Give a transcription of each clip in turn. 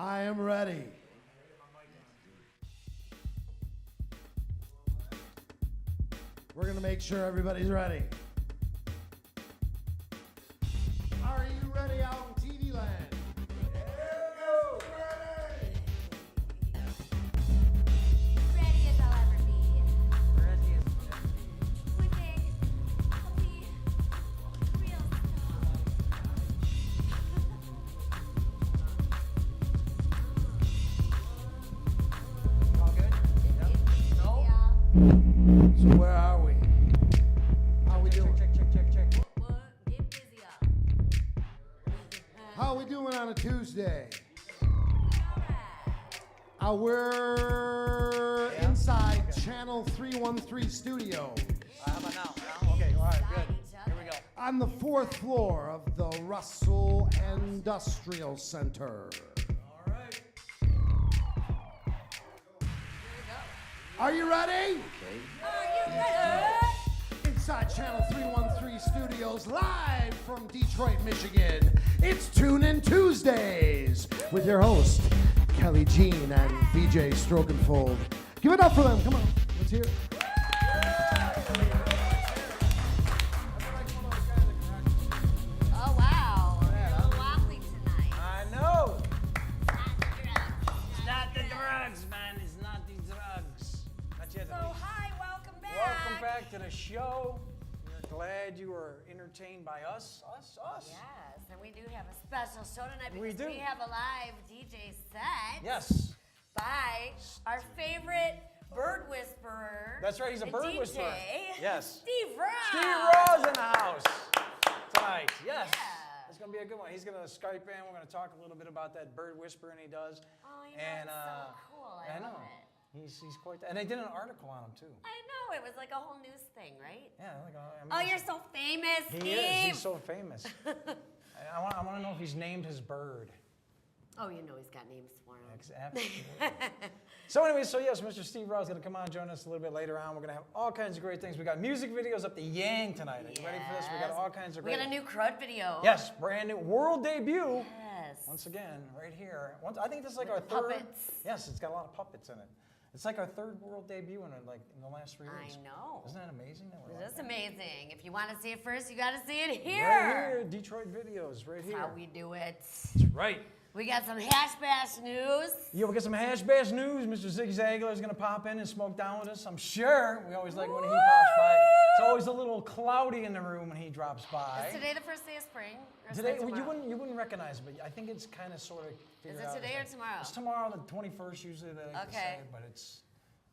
I am ready. We're going to make sure everybody's ready. Are you ready out in TV land? Ready as I'll ever be. One day, I'll be real All good? No? So where are we? How we doing? Check. What? Get busy, y'all. How we doing on a Tuesday? Alright. We're inside Channel 313 studio How about now? Okay, all right, good. Here we go. on the 4th floor of the Russell Industrial Center. All right. Are you ready? Are you ready? Inside Channel 313 Studios, live from Detroit, Michigan. It's Tune In Tuesdays with your host, Kelly Jean and VJ Strokenfold. Give it up for them. Come on. Let's hear it. Oh, wow. You're a little wobbly tonight. I know. Not the drugs. Not the drugs, man. It's not the drugs. Not yet. So, hi, welcome back. Welcome back to the show. We're glad you were entertained by us. Yes, and we do have a special show tonight We because do. we have a live DJ set Yes. by our favorite bird whisperer. That's right, he's a and bird DJ, whisperer. Yes. Steve RA. Steve Raw's in the house tonight. Yes. Yeah. It's going to be a good one. He's going to Skype in. We're going to talk a little bit about that bird whispering he does. Oh, you know, And, it's so cool. I love it. He's quite, and they did an article on him too. I know, it was like a whole news thing, right? Yeah, like, I mean, Oh, you're so famous, Steve. He is. He's so famous. I want to know if he's named his bird. Oh, you know he's got names for him. Absolutely. So anyway, yes, Mr. Steve Ross is going to come on and join us a little bit later on. We're going to have all kinds of great things. We got music videos up the yang tonight. Are you ready for this? We got all kinds of We great. got a new CRUD video. Yes, brand new world debut. Yes. Once again, right here. I think this is like With our third. puppets. Yes, it's got a lot of puppets in it. It's like our third world debut in the last 3 weeks. I know. Isn't that amazing? That we're It like is that? amazing. If you want to see it first, you got to see it here. Right here, Detroit videos, right That's here. how we do it. That's right. We got some hash bash news. Yeah, we got some hash bash news. Mr. Zig Zagler is going to pop in and smoke down with us, I'm sure. We always like when he pops by. It's always a little cloudy in the room when he drops by. Is today the first day of spring? Or is Today, it tomorrow? you wouldn't recognize it, but I think it's kind of sort of figured Is it out. today or tomorrow? It's tomorrow, the 21st, usually they like to say Okay. it, but it's,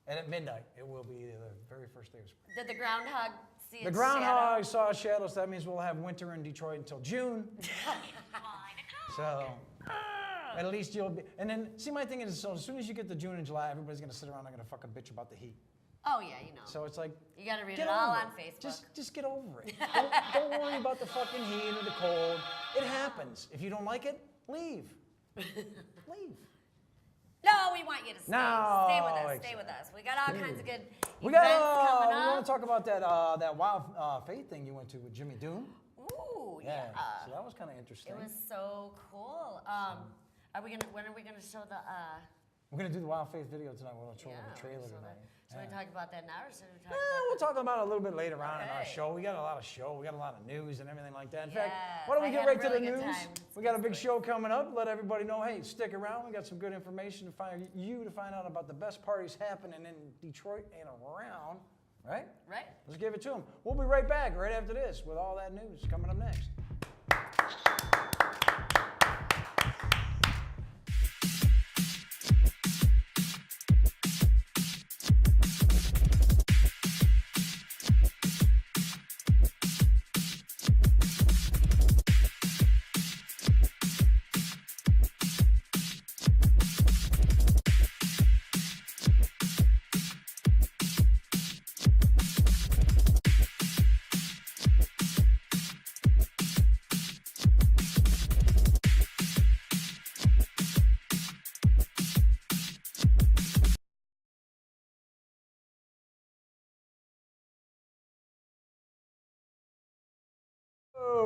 and at midnight, it will be the very first day of spring. Did the groundhog see its The groundhog saw shadows, so that means we'll have winter in Detroit until June. So, at least you'll be, and then, see, my thing is, so as soon as you get to June and July, everybody's gonna sit around and gonna fucking bitch about the heat. Oh, yeah, you know. So it's like, You got to read get it all over on it. Facebook. Just get over it. Don't worry about the fucking heat or the cold. It happens. If you don't like it, leave. Leave. No, we want you to stay. No, Stay with us. Stay exactly. with us. We got all kinds of good We events got. coming We up. want to talk about that Wild Faith thing you went to with Jimmy Doom. Ooh, Yeah. yeah. So that was kind of interesting. It was so cool. When are we gonna show the? We're gonna do the Wild Faith video tonight. We'll show Yeah, the trailer so tonight. Should we talk about that now, or should we talk We'll about? talk about it a little bit later on in our Okay. show. We got a lot of show. We got a lot of news and everything like that. In Yes, fact, why don't we I get had a right to the really good news? time. We got a big show coming up. Let everybody know, hey, stick around. We got some good information to find out about the best parties happening in Detroit and around. Right? Right. Let's give it to them. We'll be right back right after this with all that news coming up next.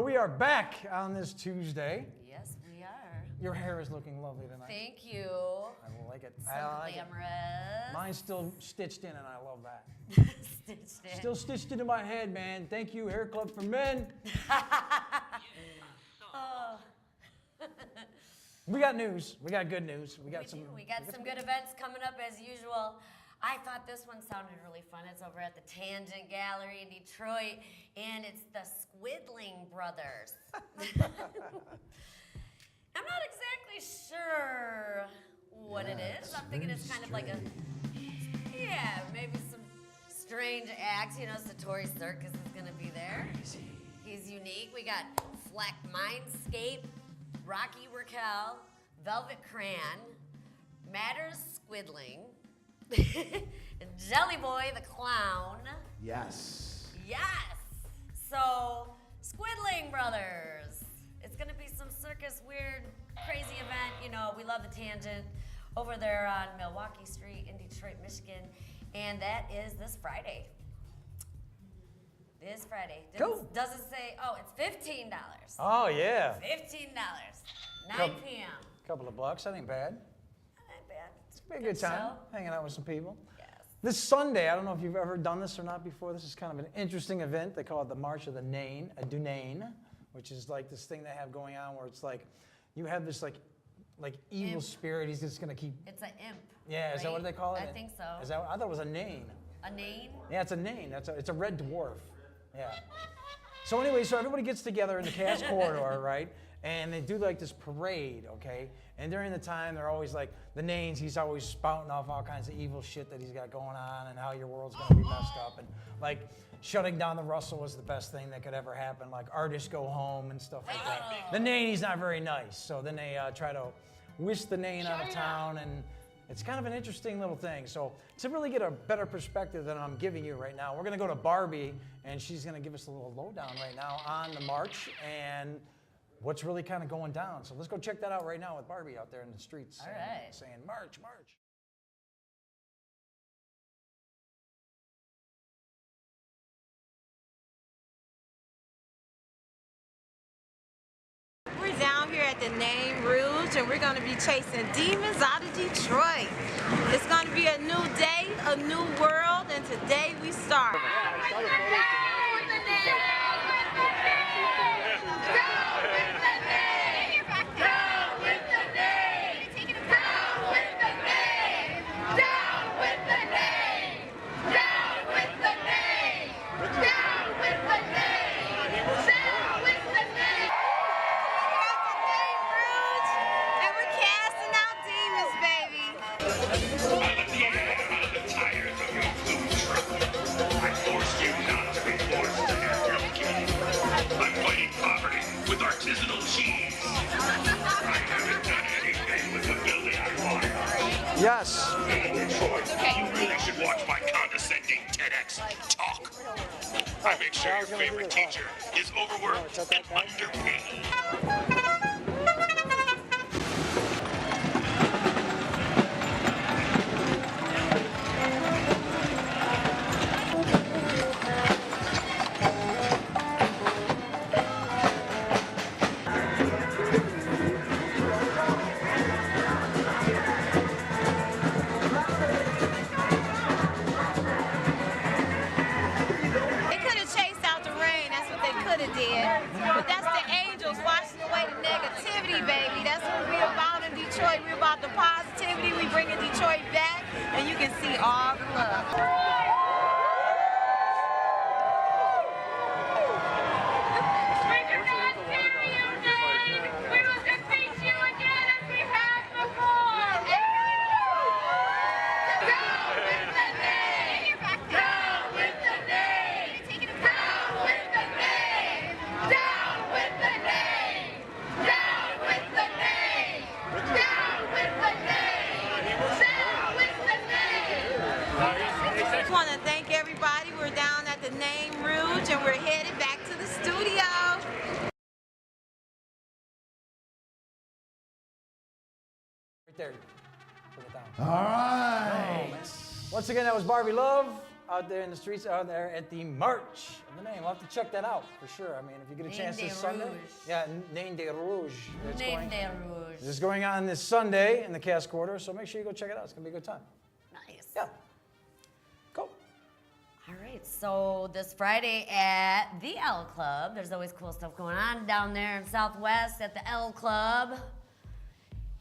We are back on this Tuesday. Yes, we are. Your hair is looking lovely tonight. Thank you. I like it. So I like it. glamorous. Mine's still stitched in, and I love that. Stitched in. Still stitched into my head, man. Thank you, Hair Club for Men. Oh. We got news. We got good news. We got some good events coming up as usual. I thought this one sounded really fun. It's over at the Tangent Gallery in Detroit, and it's the Squidling Brothers. I'm not exactly sure what it is. I'm thinking it's kind of like maybe some strange acts. You know, Satori Circus is going to be there. He's unique. We got Fleck Mindscape, Rocky Raquel, Velvet Crayon, Matters Squidling, Jelly Boy the Clown. Yes. Yes. So, Squidling Brothers. It's gonna be some circus, weird, crazy event. You know, we love the Tangent over there on Milwaukee Street in Detroit, Michigan, and that is this Friday. This Friday. Cool. Doesn't say. Oh, it's $15. Oh, yeah. $15. 9 Couple- p.m. Couple of bucks. That ain't bad. Not bad. It's a good time. show. Hanging out with some people. Yes. This Sunday, I don't know if you've ever done this or not before. This is kind of an interesting event. They call it the March of the Nane, a Dunane, which is like this thing they have going on where it's like you have this like evil Imp. spirit. He's just gonna keep. It's an imp. Yeah, is that what right? they call it? I think so. Is that? I thought it was a Nane. A name? Yeah, it's a Nane. It's a red dwarf. Yeah. So anyway, so everybody gets together in the Cass corridor, right? And they do like this parade, okay? And during the time, they're always like, the Nanes, he's always spouting off all kinds of evil shit that he's got going on and how your world's gonna be messed up. And like, shutting down the Russell was the best thing that could ever happen. Like, artists go home and stuff like that. The Nane, he's not very nice. So then they try to whisk the Nane out of town, and it's kind of an interesting little thing. So to really get a better perspective than I'm giving you right now, we're gonna go to Barbie, and she's gonna give us a little lowdown right now on the march and what's really kind of going down. So let's go check that out right now with Barbie out there in the streets. All right. Saying, march, march. We're down here at the Name Rouge, and we're going to be chasing demons out of Detroit. It's going to be a new day, a new world, and today we start. Yes. You really should watch my condescending TEDx talk. I make sure your favorite teacher is overworked and underpaid. But that's the angels washing away the negativity, baby. That's what we're about in Detroit. We're about the positivity. We bringing Detroit back, and you can see all the love. There. Put it down. All right. Once again, that was Barbie Love. out there in the streets out there at the March of the Name. We'll have to check that out for sure. I mean, if you get a chance Name this de Sunday. Rouge. Yeah, Name de Rouge. Name de Rouge. This is going on this Sunday in the Cass Quarter, so make sure you go check it out. It's going to be a good time. Nice. Yeah. Cool. All right, so this Friday at the L Club, there's always cool stuff going on down there in Southwest at the L Club.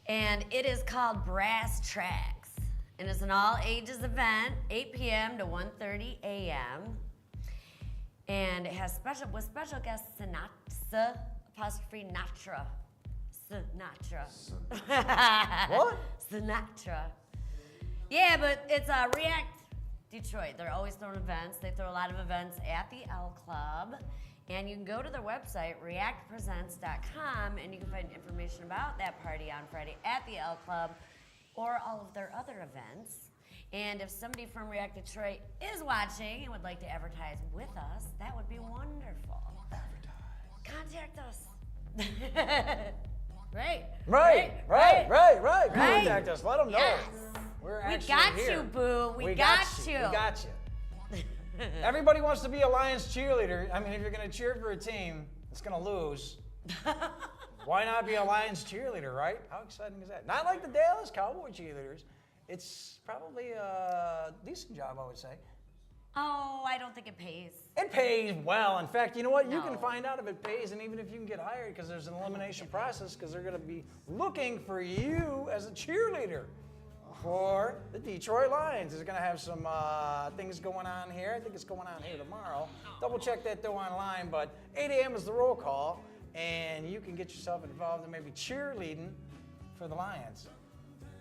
And it is called Brass Tracks. And it's an all ages event, 8 p.m. to 1:30 a.m. And it has special guest Sinatra, apostrophe Natra. Sinatra. What? Sinatra. Yeah, but it's React Detroit. They're always throwing events. They throw a lot of events at the L Club. And you can go to their website, reactpresents.com, and you can find information about that party on Friday at the L Club or all of their other events. And if somebody from React Detroit is watching and would like to advertise with us, that would be wonderful. Contact us. Right. Right. Contact us. Let them know. Yes. We're We actually got here. you, boo. We got got you. We got you. Everybody wants to be a Lions cheerleader. I mean, if you're going to cheer for a team that's going to lose, why not be a Lions cheerleader, right? How exciting is that? Not like the Dallas Cowboy cheerleaders. It's probably a decent job, I would say. Oh, I don't think it pays. It pays well. In fact, you know what? You can No. find out if it pays, and even if you can get hired, because there's an elimination process, because they're going to be looking for you as a cheerleader for the Detroit Lions. There's going to have some things going on here. I think it's going on here tomorrow. Double check that though online, but 8 a.m. is the roll call, and you can get yourself involved in maybe cheerleading for the Lions.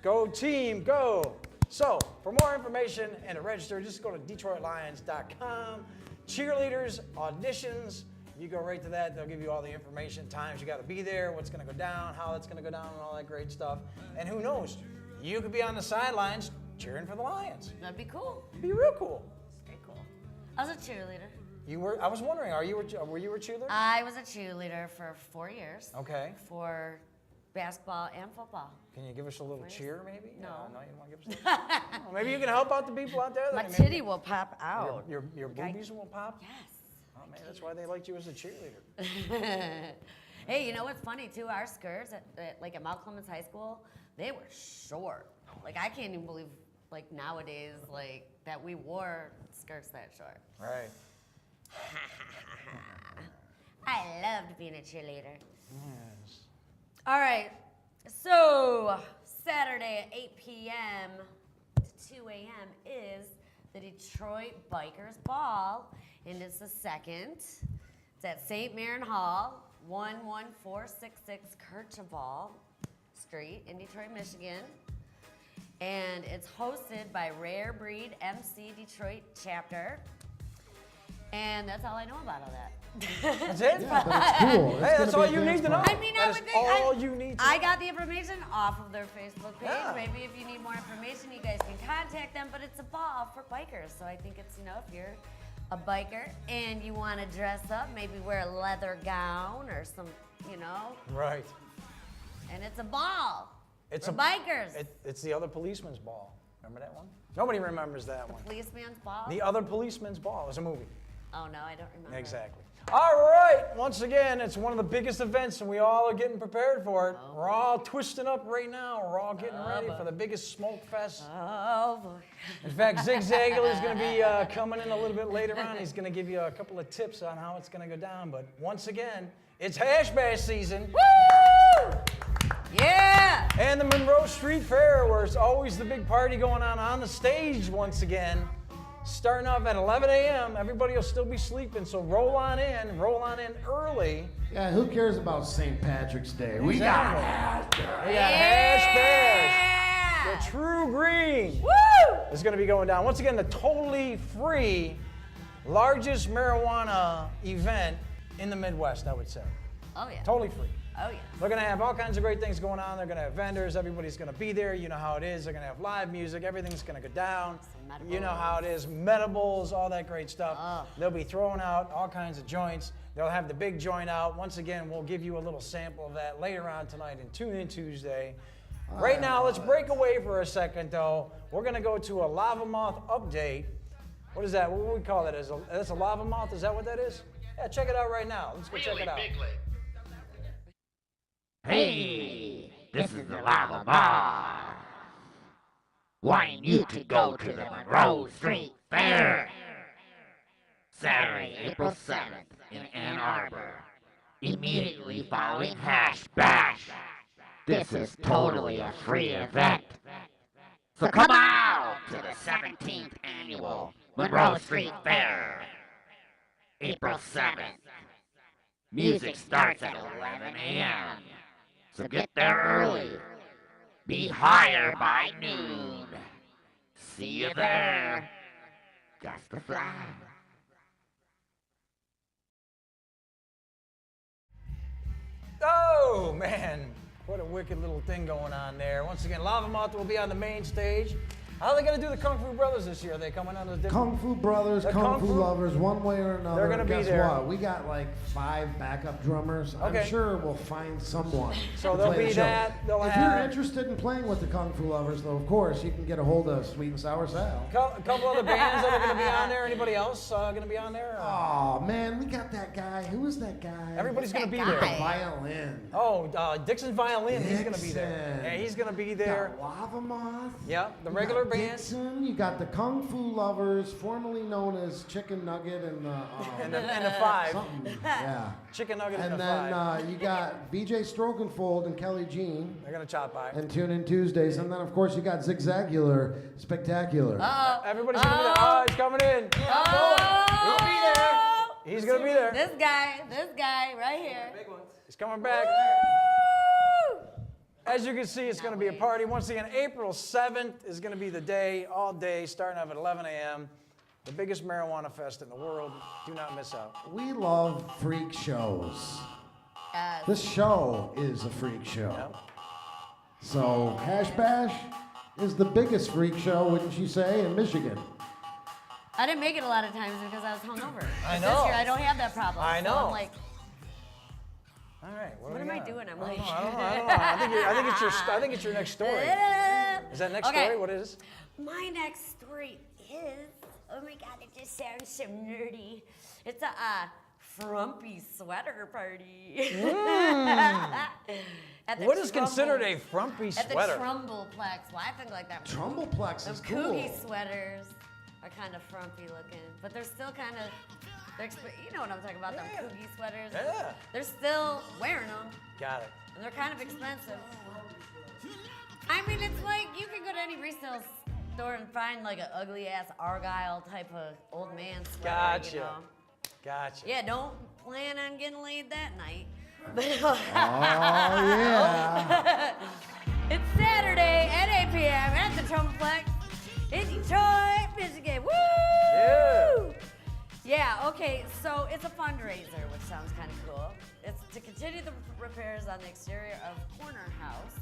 Go team, go! So, for more information and to register, just go to DetroitLions.com. Cheerleaders, auditions, you go right to that. They'll give you all the information, times you got to be there, what's going to go down, how it's going to go down, and all that great stuff. And who knows? You could be on the sidelines cheering for the Lions. That'd be cool. It'd be real cool. Very cool. I was a cheerleader. You were. I was wondering, were you a cheerleader? I was a cheerleader for 4 years. Okay. For basketball and football. Can you give us a little cheer, maybe? No. No, you don't want to give us a little. Maybe you can help out the people out there. My Maybe titty will pop out. Your Okay. boobies will pop? Yes. Oh, man, that's why they liked you as a cheerleader. Hey, you know what's funny too? Our skirts at Mount Clemens High School, they were short. Like I can't even believe like nowadays like that we wore skirts that short. Right. I loved being a cheerleader. Yes. All right, so Saturday at 8 p.m. to 2 a.m. is the Detroit Bikers Ball, and it's the second. It's at St. Marin Hall, 11466 Kirchhoff Street in Detroit, Michigan. And it's hosted by Rare Breed MC Detroit Chapter. And that's all I know about all that. That's it? Yeah, but it's cool. Hey, that's all you need to know. I mean, I That would is think all you need to I know. got the information off of their Facebook page. Yeah. Maybe if you need more information, you guys can contact them. But it's a ball for bikers, so I think it's if you're a biker and you want to dress up, maybe wear a leather gown or some, Right. and it's a ball. It's for a bikers. It's the other policeman's ball. Remember that one? Nobody remembers that one. Policeman's ball. The other policeman's ball. It was a movie. Oh no, I don't remember. Exactly. All right. Once again, it's one of the biggest events, and we all are getting prepared for it. Oh. We're all twisting up right now. We're all getting ready for the biggest smoke fest. Oh boy. In fact, Zig Zagler is going to be coming in a little bit later on. He's going to give you a couple of tips on how it's going to go down. But once again, it's Hash Bash season. Woo! Yeah. And the Monroe Street Fair, where it's always the big party going on the stage once again. Starting off at 11 a.m. Everybody will still be sleeping, so roll on in early. Yeah, who cares about St. Patrick's Day? We got it. We got Hash Bash. Yeah. The True Green Woo! is going to be going down. Once again, the totally free, largest marijuana event in the Midwest, I would say. Oh yeah. Totally free. Oh yeah. They're going to have all kinds of great things going on. They're going to have vendors. Everybody's going to be there. You know how it is. They're going to have live music. Everything's going to go down. Some You know how it is. Medibles, all that great stuff. Oh. They'll be throwing out all kinds of joints. They'll have the big joint out. Once again, we'll give you a little sample of that later on tonight in Tune In Tuesday. Right now, let's break away for a second, though. We're going to go to a Lava Moth update What is that? What do we call that? That's a lava mouth? Is that what that is? Yeah, check it out right now. Let's go check it out. Hey, this is the Lava Bar. Wanting you to go to the Monroe Street Fair. Saturday, April 7th in Ann Arbor. Immediately following Hash Bash. This is totally a free event. So come out to the 17th annual Monroe Street Fair. April 7th. Music starts at 11 a.m. So get there early. Be higher by noon. See you there. Just a fly. Oh, man. What a wicked little thing going on there. Once again, Lava Mouth will be on the main stage. How are they going to do the Kung Fu Brothers this year? Are they coming on a different... Kung Fu Brothers, Kung Fu Lovers, one way or another. They're gonna be Guess there. what? We got like 5 backup drummers. Okay. I'm sure we'll find someone. So to there'll play be the show. that. They'll if have... you're interested in playing with the Kung Fu Lovers, though, of course, you can get a hold of Sweet and Sour Sal. A couple other bands that are going to be on there. Anybody else going to be on there? Oh, man, we got that guy. Who is that guy? Everybody's going to be that there. guy? Violin. Oh, Dixon Violin. He's going to be there. Dixon. Yeah, he's going to be there. Got Lava Moth. Yeah, the You regular got band. Dixon. You got the Kung Fu Lovers, formerly known as Chicken Nugget and And the 5. something. Yeah. Chicken Nugget And and the then 5. you got BJ Strokenfold and Kelly Jean They're going to chop by. and Tune In Tuesdays. And then, of course, you got Zigzagular Spectacular. Everybody's going to be there. Oh, he's coming in. He'll be there. He's going to be there. This guy right here. He's coming back. As you can see, it's going to be a party. Once again, April 7th is going to be the day, all day, starting off at 11 a.m. The biggest marijuana fest in the world. Do not miss out. We love freak shows. This show is a freak show. Yep. So, Hash Bash is the biggest freak show, wouldn't you say, in Michigan? I didn't make it a lot of times because I was hungover. I But know. This year I don't have that problem. I So know. I'm like, All right. what do am we I got? doing? I'm I like, don't know. I don't know. I think it's your next story. Is that next Okay. story? What is? My next story is, oh my God, it just sounds so nerdy. It's a frumpy sweater party. At the What is Trumbull- considered a frumpy At the sweater? Trumbleplex. Well, I think like that. Trumbleplex Those is cool. Coogie sweaters are kind of frumpy looking, but they're still kind of, you know what I'm talking about, them Yeah. Coogie sweaters. Yeah. They're still wearing them, Got it. and they're kind of expensive. I mean, it's like you can go to any resale store and find like an ugly ass Argyle type of old man sweater. Gotcha. You know? Gotcha. Yeah, don't plan on getting laid that night. But Oh, yeah. it's Saturday at 8 p.m. at the Trumplex in Detroit, Michigan. Woo! Yeah. Yeah, okay, so it's a fundraiser, which sounds kind of cool. It's to continue the repairs on the exterior of Corner House,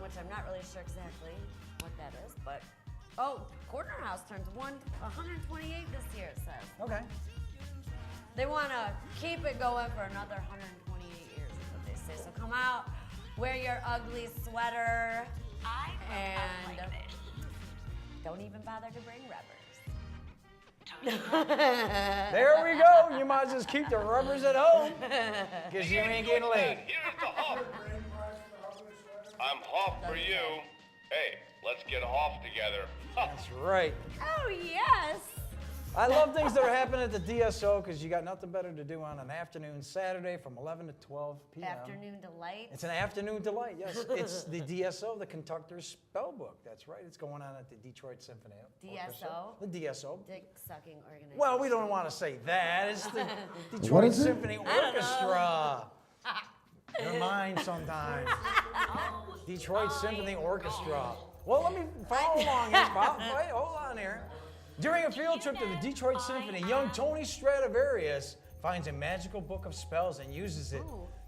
which I'm not really sure exactly what that is, but, Corner House turns 128 this year, it says. Okay. They want to keep it going for another 128 years, is what they say. So come out, wear your ugly sweater, and don't even bother to bring rubbers. There we go. You might as well just keep the rubbers at home because you ain't getting laid. Here's the Hoff. I'm Hoff for you. Hey, let's get Hoff together. That's right. Oh, yes. I love things that are happening at the DSO because you got nothing better to do on an afternoon Saturday from 11 to 12 p.m. Afternoon delight. It's an afternoon delight, yes. It's the DSO, the Conductor's Spellbook. That's right. It's going on at the Detroit Symphony Orchestra. DSO? The DSO. Dick sucking organization. Well, we don't want to say that. It's the What Detroit is it? Symphony Orchestra. Your mind sometimes. Detroit Symphony Orchestra. Well, let me follow along here. Wait, hold on here. During a field trip to the Detroit Symphony, young Tony Stradivarius finds a magical book of spells and uses it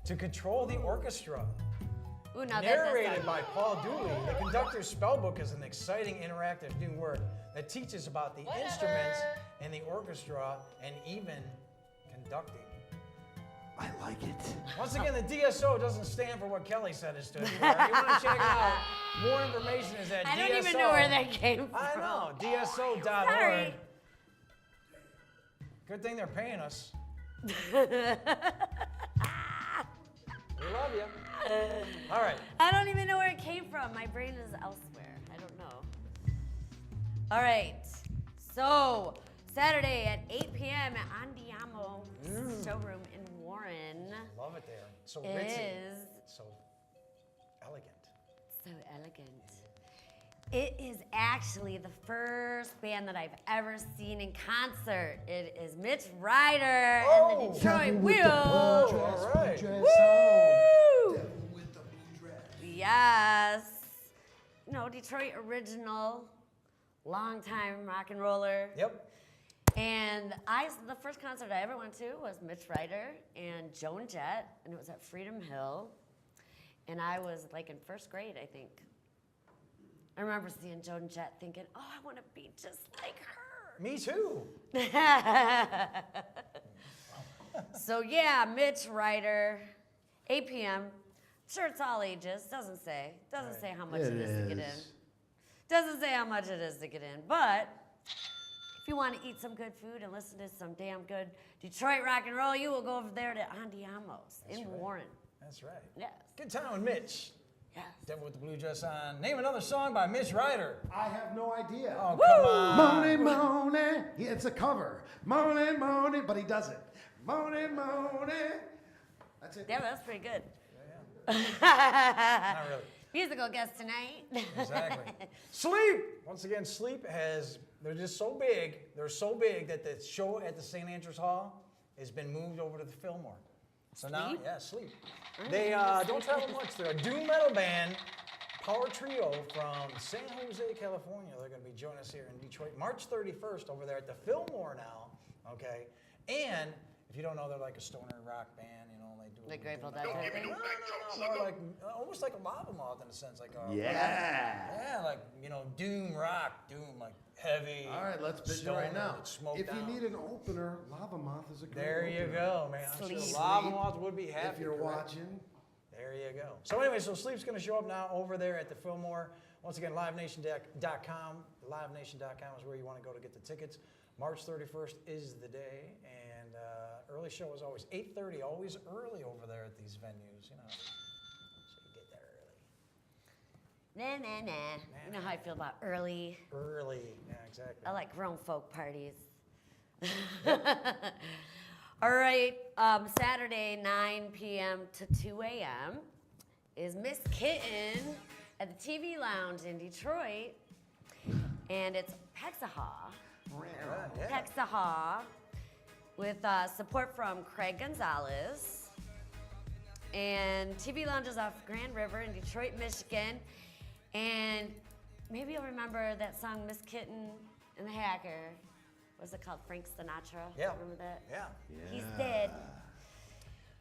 to control the orchestra. Ooh, now Narrated by Paul Dooley, the Conductor's Spellbook is an exciting interactive new work that teaches about the instruments and the orchestra and even conducting. I like it. Once again, the DSO doesn't stand for what Kelly said it stood for. If you want to check it out, more information is at DSO. I don't even know where that came from. I know, DSO.org. Sorry. Good thing they're paying us. We love you. All right. I don't even know where it came from. My brain is elsewhere. I don't know. All right. So, Saturday at 8 p.m. at Andiamo showroom in Warren. Love it there. So It ritzy. is So elegant. so elegant. It is actually the first band that I've ever seen in concert. It is Mitch Ryder and the Detroit Wheels. all right. Woo! Yes. No, Detroit original, long-time rock and roller. Yep. And the first concert I ever went to was Mitch Ryder and Joan Jett, and it was at Freedom Hill. And I was like in first grade, I think. I remember seeing Joan Jett thinking, oh, I want to be just like her. Me too. So yeah, Mitch Ryder, 8 p.m. Sure, it's all ages. Doesn't say how much it is to get in. Doesn't say how much it is to get in. But if you want to eat some good food and listen to some damn good Detroit rock and roll, you will go over there to Andiamo's in Warren. That's right. Yes. Good time with Mitch. Yes. Devil with the blue dress on. Name another song by Mitch Ryder. I have no idea. Oh, come on. Money, money. Yeah, it's a cover. Money, money, but he does it. Money, money. That's it. Yeah, that's pretty good. Not really. Musical guest tonight. Exactly. Sleep. Once again, Sleep they're just so big. They're so big that the show at the St. Andrews Hall has been moved over to the Fillmore. So now, Sleep? yeah, Sleep. They don't travel much. They're a doom metal band, power trio from San Jose, California. They're going to be joining us here in Detroit March 31st over there at the Fillmore now. Okay. And if you don't know, they're like a stoner rock band. You know, they do Like Grateful doom Dead metal. type thing? No, more like almost like a Lava Moth in a sense, like a Yeah. like doom rock, doom like heavy. All right, let's pitch it stoner right now. that's smoked If out. you need an opener, Lava Moth is a great There you opener. go, man. I'm Sleep. sure Lava Moth would be happy. If you're correct? watching. There you go. So anyway, Sleep's going to show up now over there at the Fillmore. Once again, livenation.com. Livenation.com is where you want to go to get the tickets. March 31st is the day, and early show is always 8:30, always early over there at these venues, So you get there early. Nah. You know how I feel about early. Early, yeah, exactly. I like grown folk parties. All right, Saturday, 9 p.m. to 2 a.m. is Miss Kitten at the TV Lounge in Detroit. And it's Pexahaw. Yeah. Pexahaw with support from Craig Gonzalez. And TV Lounge is off Grand River in Detroit, Michigan. And maybe you'll remember that song Miss Kitten and the Hacker. What's it called? Frank Sinatra? Yeah. Remember that? Yeah. He's dead.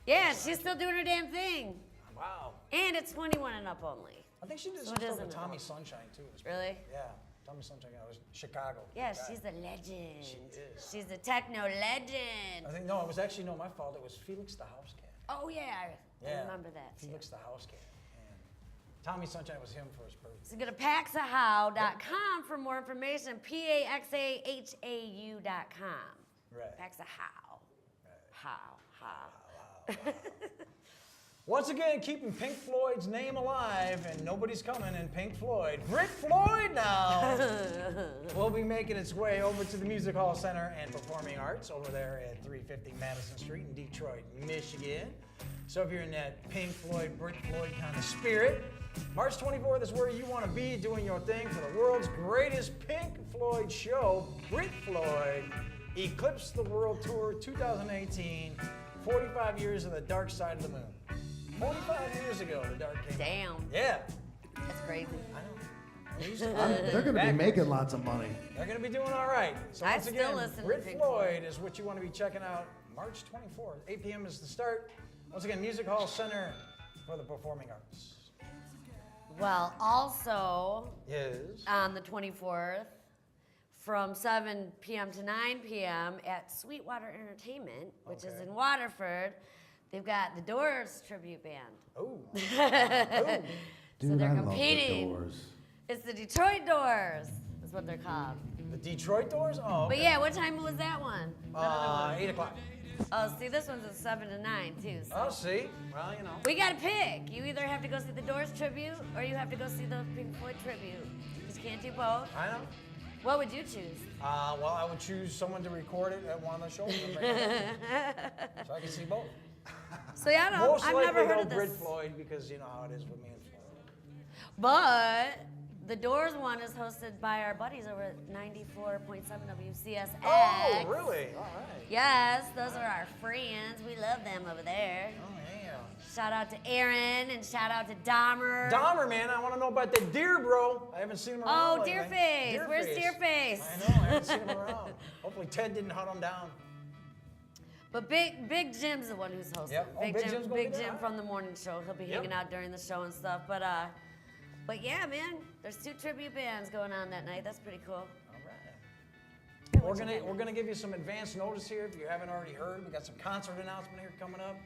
Yeah, she's still doing her damn thing. Wow. And it's 21 and up only. I think she did So some it stuff isn't with a Tommy dog. Sunshine, too. It's Really? Yeah. Tommy Sunshine, it was Chicago. Yeah, guy. she's a legend. She is. She's a techno legend. I think, no, it was actually, my fault. It was Felix the House Cat. Oh, yeah. I Yeah. remember that, too. Felix the House Cat. And Tommy Sunshine was him for his birthday. So go to paxahau.com for more information. PAXAHAU.com. Right. Paxahau. How. Once again, keeping Pink Floyd's name alive, and nobody's coming in Pink Floyd. Brit Floyd now will be making its way over to the Music Hall Center and Performing Arts over there at 350 Madison Street in Detroit, Michigan. So if you're in that Pink Floyd, Brit Floyd kind of spirit, March 24th is where you want to be doing your thing for the world's greatest Pink Floyd show, Brit Floyd, Eclipse the World Tour 2018, 45 years of the Dark Side of the Moon. 45 years ago, the Dark came out. Damn. Yeah, That's crazy. I know. They're going to be making lots of money. They're going to be doing all right. So I'd once still again, listen to Brit Pink Floyd is what you want to be checking out March 24th. 8 p.m. is the start. Once again, Music Hall Center for the Performing Arts. Well, also Yes. on the 24th, from 7 p.m. to 9 p.m. at Sweetwater Entertainment, which is Okay. in Waterford, They've got the Doors tribute band. Oh. Dude, they're I love the competing. Doors. It's the Detroit Doors. Is what they're called. The Detroit Doors? Oh, okay. But yeah, what time was that one? 8 o'clock. Oh, see, this one's at 7 to 9 too. So. Oh, see? Well, you know. We gotta pick. You either have to go see the Doors tribute or you have to go see the Pink Floyd tribute. You just can't do both. I know. What would you choose? Well, I would choose someone to record it at one of the shows. And bring it up. So I can see both. So yeah, I don't, Most I've likely never heard though, of Brit this. Floyd, because you know how it is with me and Floyd. But the Doors one is hosted by our buddies over at 94.7 WCSX. Oh, really? All right. Yes, those are our friends. We love them over there. Oh, yeah. Shout out to Aaron and shout out to Dahmer. Dahmer, man, I want to know about that deer, bro. I haven't seen him around. Oh, lately. Deerface. Where's Deerface? I know, I haven't seen him around. Hopefully Ted didn't hunt him down. But Big Jim's the one who's hosting. Yep. Oh, Big Jim's gonna Big be there. Jim from the morning show. He'll be Yep. hanging out during the show and stuff. But yeah, man, there's 2 tribute bands going on that night. That's pretty cool. All right. We're gonna give you some advance notice here if you haven't already heard. We got some concert announcement here coming up,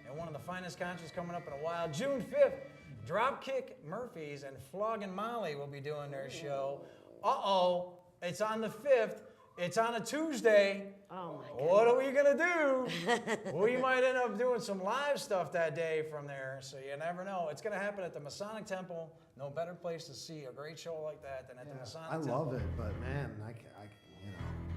and one of the finest concerts coming up in a while. June 5th, Dropkick Murphys and Floggin' Molly will be doing their show. Uh-oh, it's on the 5th. It's on a Tuesday. Oh my God. What are we gonna do? We might end up doing some live stuff that day from there, so you never know. It's gonna happen at the Masonic Temple. No better place to see a great show like that than at the Masonic I Temple. love it, but man, I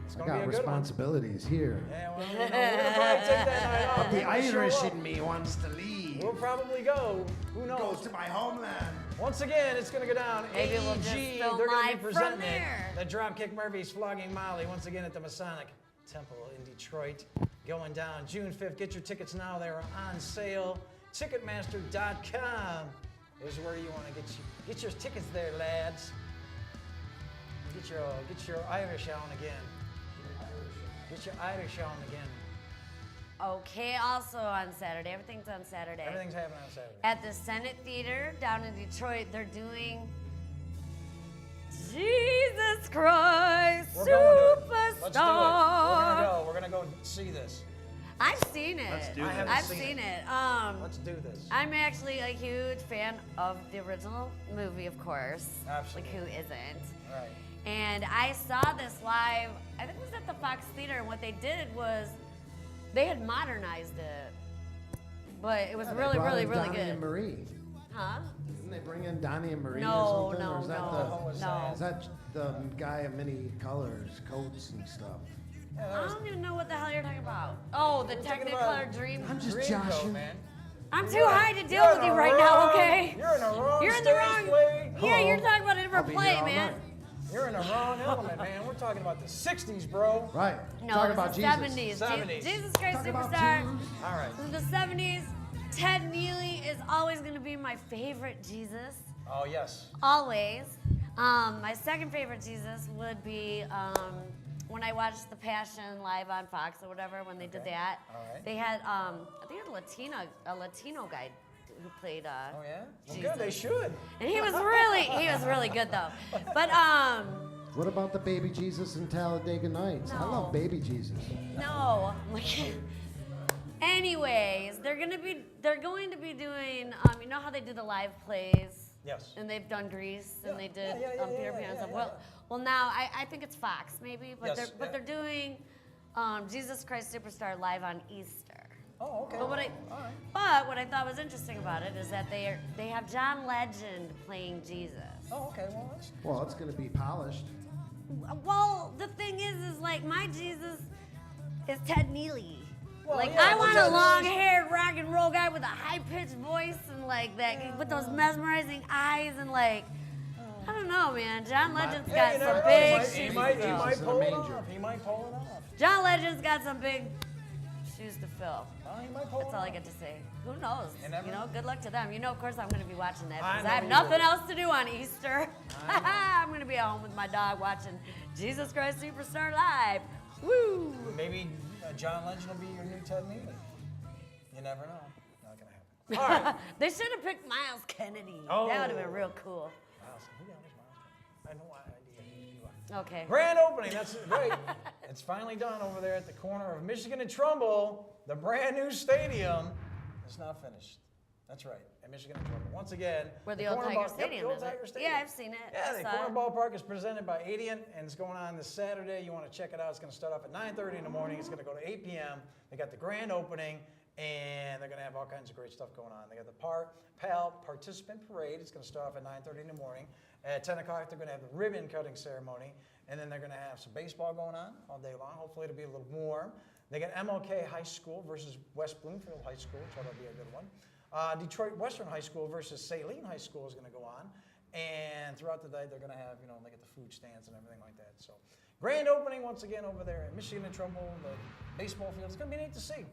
It's I gonna be got a good one. responsibilities here. Yeah, well, you know, we're gonna probably take that night off. The We're gonna show Irish up. in me wants to leave. We'll probably go. Who knows? Goes to my homeland. Once again, it's going to go down. Maybe we'll just AEG, film they're going to live be from presenting there. it. The Dropkick Murphys Flogging Molly, once again at the Masonic Temple in Detroit. Going down June 5th. Get your tickets now. They're on sale. Ticketmaster.com is where you want to get your tickets there, lads. Get your Irish on again. Get your Irish on again. Okay, also on Saturday. Everything's on Saturday. Everything's happening on Saturday. At the Senate Theater down in Detroit, they're doing Jesus Christ We're going to Superstar. Let's do it. We're gonna go see this. I've seen it. Let's do I this. haven't I've seen seen it. it. Let's do this. I'm actually a huge fan of the original movie, of course. Absolutely. Like, who isn't? Right. And I saw this live, I think it was at the Fox Theater, and what they did was they had modernized it. But it was Yeah, they really, brought really, in really Donnie good. and Marie. Huh? Didn't they bring in Donnie and Marie No, or something? no, or is that no. Is that the guy of many colors, coats and stuff? I don't even know what the hell you're talking about. Oh, the talking Technicolor about- Dream. I'm just Dreamcoat, joshing. man. I'm too high to deal with you right now, okay? You're in the wrong You're in the stage wrong. play. Yeah, you're Hello. talking about a I'll different be play, here all man. night. You're in the wrong element, man. We're talking about the 60s, bro. Right. No, Talking it's about the Jesus. 70s. 70s. Jesus Christ Talking about Superstar. Jews. All right. This is the 70s. Ted Neely is always going to be my favorite Jesus. Oh, yes. Always. My second favorite Jesus would be when I watched The Passion live on Fox or whatever, when they did Okay. that. All right. They had, I think it was a Latino guy who played Oh, yeah? Well, Jesus. good. They should. And he was really good though. But What about the baby Jesus in Talladega Nights? I No. love baby Jesus. no. Anyways, they're going to be doing you know how they do the live plays? Yes. And they've done Grease and they Yeah, did yeah, Peter yeah, Pan and stuff. yeah. Well, now I think it's Fox maybe, but Yes, they're doing Jesus Christ Superstar live on Easter. Oh, okay. But what I thought was interesting about it is that they have John Legend playing Jesus. Oh, okay. Well, that's... Well, it's going to be polished. Well, the thing is like my Jesus is Ted Neely. Well, Like yeah, I want Ted a Neely's- long-haired rock and roll guy with a high-pitched voice and like that with those mesmerizing eyes and like I don't know, man. John Legend's Hey, got you some never know. big He shoes might to fill. Jesus in a pull it manger. off. He might pull it off. John Legend's got some big shoes to fill. Oh, he might pull That's it all I off. get to say. Who knows? You never You know, know. good luck to them. You know, of course, I'm going to be watching that I because know I have you nothing will. else to do on Easter. I'm going to be at home with my dog watching Jesus Christ Superstar live. Woo! Maybe John Legend will be your new Ted Neely. You never know. Not gonna happen. All right. They should have picked Miles Kennedy. Oh. That would have been real cool. Miles, who the hell is Miles? I have no idea who you are. Okay. Grand opening. That's right. It's finally done over there at the corner of Michigan and Trumbull, the brand new stadium. It's not finished. That's right. At Michigan in Trouble. Once again, Where the old corner Tiger ball- Stadium the old is. Tiger Stadium. Yeah, I've seen it. Yeah, I the saw corner it. ballpark is presented by Adient, and it's going on this Saturday. You want to check it out. It's going to start off at 9:30 in the morning. It's going to go to 8 p.m. They got the grand opening, and they're going to have all kinds of great stuff going on. They got the PAL participant parade. It's going to start off at 9:30 in the morning. At 10 o'clock, they're going to have the ribbon cutting ceremony, and then they're going to have some baseball going on all day long. Hopefully, it'll be a little warm. They got MLK High School versus West Bloomfield High School, which ought to be a good one. Detroit Western High School versus Saline High School is going to go on. And throughout the day, they're going to have, they get the food stands and everything like that. So, grand opening once again over there at Michigan in Trouble, the baseball field. It's going to be neat to see.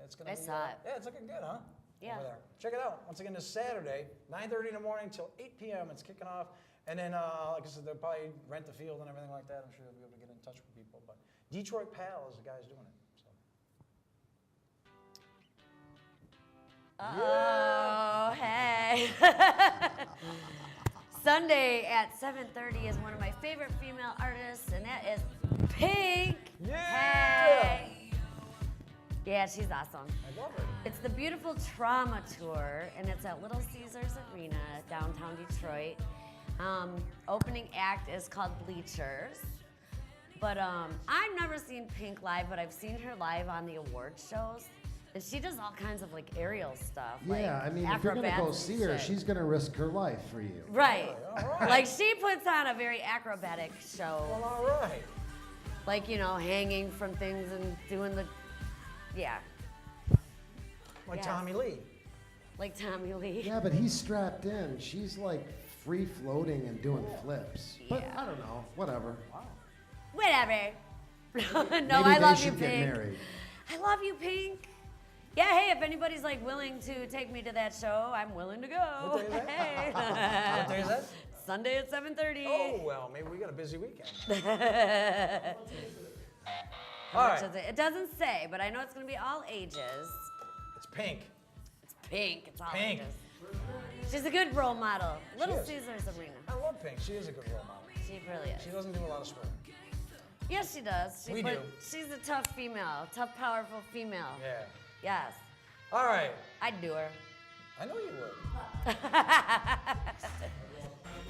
It's gonna I saw it. Yeah, it's looking good, huh? Yeah. Over there. Check it out. Once again, this Saturday, 9:30 in the morning till 8 p.m. It's kicking off. And then, like I said, they'll probably rent the field and everything like that. I'm sure they'll be able to get in touch with people. But Detroit PAL is the guys doing it. So. Oh, hey. Sunday at 7:30 is one of my favorite female artists, and that is Pink. Yeah! Hey. Yeah, she's awesome. I love her. It's the Beautiful Trauma Tour, and it's at Little Caesars Arena, downtown Detroit. Opening act is called Bleachers. But I've never seen Pink live, but I've seen her live on the award shows. And she does all kinds of like aerial stuff. Yeah, like I mean, if you're gonna go acrobats see and her, shit. she's gonna risk her life for you. Right. All right. Like she puts on a very acrobatic show. Well, all right. Like, hanging from things and doing the, yeah. Like Yes. Tommy Lee. Like Tommy Lee. Yeah, but he's strapped in. She's like free floating and doing flips. But Yeah. I don't know, whatever. Whatever. no, Maybe I they love you, should get Pink. married. I love you, Pink. Yeah, hey, if anybody's like willing to take me to that show, I'm willing to go. What day is that? Hey. What day is that? Sunday at 7:30. Oh, well, maybe we got a busy weekend. How All much right. is it? It doesn't say, but I know it's going to be all ages. It's Pink. It's Pink. It's all Pink. ages. She's a good role model. Little is. Caesars Arena. I love Pink. She is a good role model. She really is. She doesn't do a lot of swearing. Yes, she does. We but do. She's a tough female, tough, powerful female. Yeah. Yes. All right. I'd do her. I know you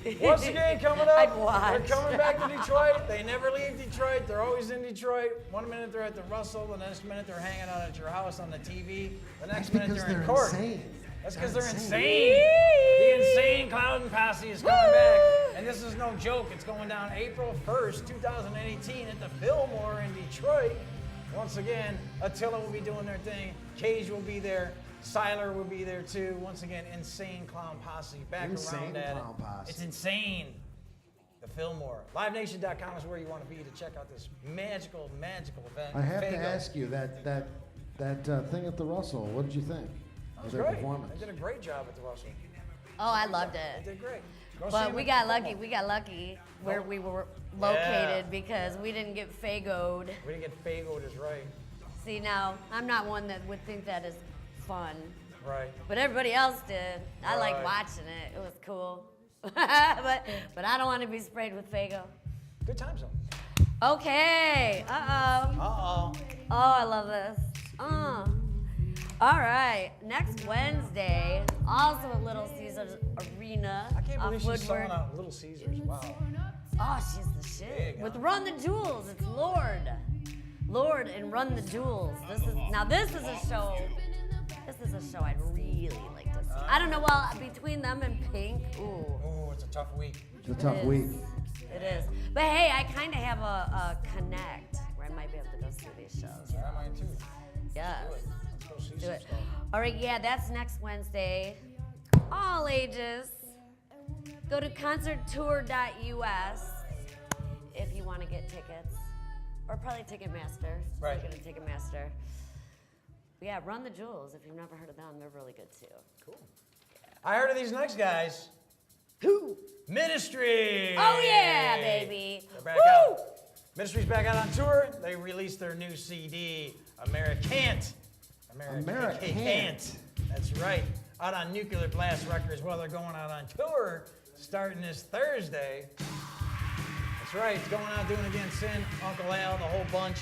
would. Once again, coming up, I'd watch. they're coming back to Detroit. They never leave Detroit. They're always in Detroit. 1 minute they're at the Russell, the next minute they're hanging out at your house on the TV. The next That's minute because they're in they're court. insane. That's because they're insane. insane. The Insane Clown Posse is coming back. And this is no joke. It's going down April 1st, 2018 at the Fillmore in Detroit. Once again, Attila will be doing their thing. Cage will be there. Siler will be there too. Once again, Insane Clown Posse back Insane around at Clown it. Posse. It's insane. The Fillmore. LiveNation.com is where you want to be to check out this magical, magical event. I have to Fago. ask you, that thing at the Russell, what did you think That of was their great. performance? They did a great job at the Russell. Oh, I loved They it. did great. Go see But them we at got the lucky. Fillmore. We got lucky where Oh. we were located Yeah. because we didn't get fagoed. We didn't get Fagoed is right. See, now, I'm not one that would think that is fun. Right. But everybody else did. I liked Right. watching it. It was cool. but I don't want to be sprayed with Fago. Good times though. Okay. Uh-oh. Uh-oh. Oh, I love this. All right. Next Wednesday, also at Little Caesars Arena. I can't off believe she's selling Woodward. out Little Caesars. Wow. Oh, she's the shit. Big, With huh? Run the Jewels, it's Lord. Lord and Run the Jewels. This is a show. This is a show I'd really like to see. I don't know. Well, between them and Pink, ooh. Oh, it's a tough week. It's a tough week. It is. But hey, I kind of have a connect where I might be able to go see these shows. Yeah, mine too. Yeah. Do it. Let's go see Do some it. stuff. All right, yeah, that's next Wednesday. All ages. Go to concerttour.us if you want to get tickets. Or probably Ticketmaster. Right. Go to Ticketmaster. But yeah, Run the Jewels. If you've never heard of them, they're really good too. Cool. I heard of these next guys. Who? Ministry. Oh yeah, baby. They're back Woo! out. Ministry's back out on tour. They released their new CD, Americant. Americant. That's right. Out on Nuclear Blast Records. Well, they're going out on tour starting this Thursday. That's right. It's going out doing Against Sin, Uncle Al, the whole bunch.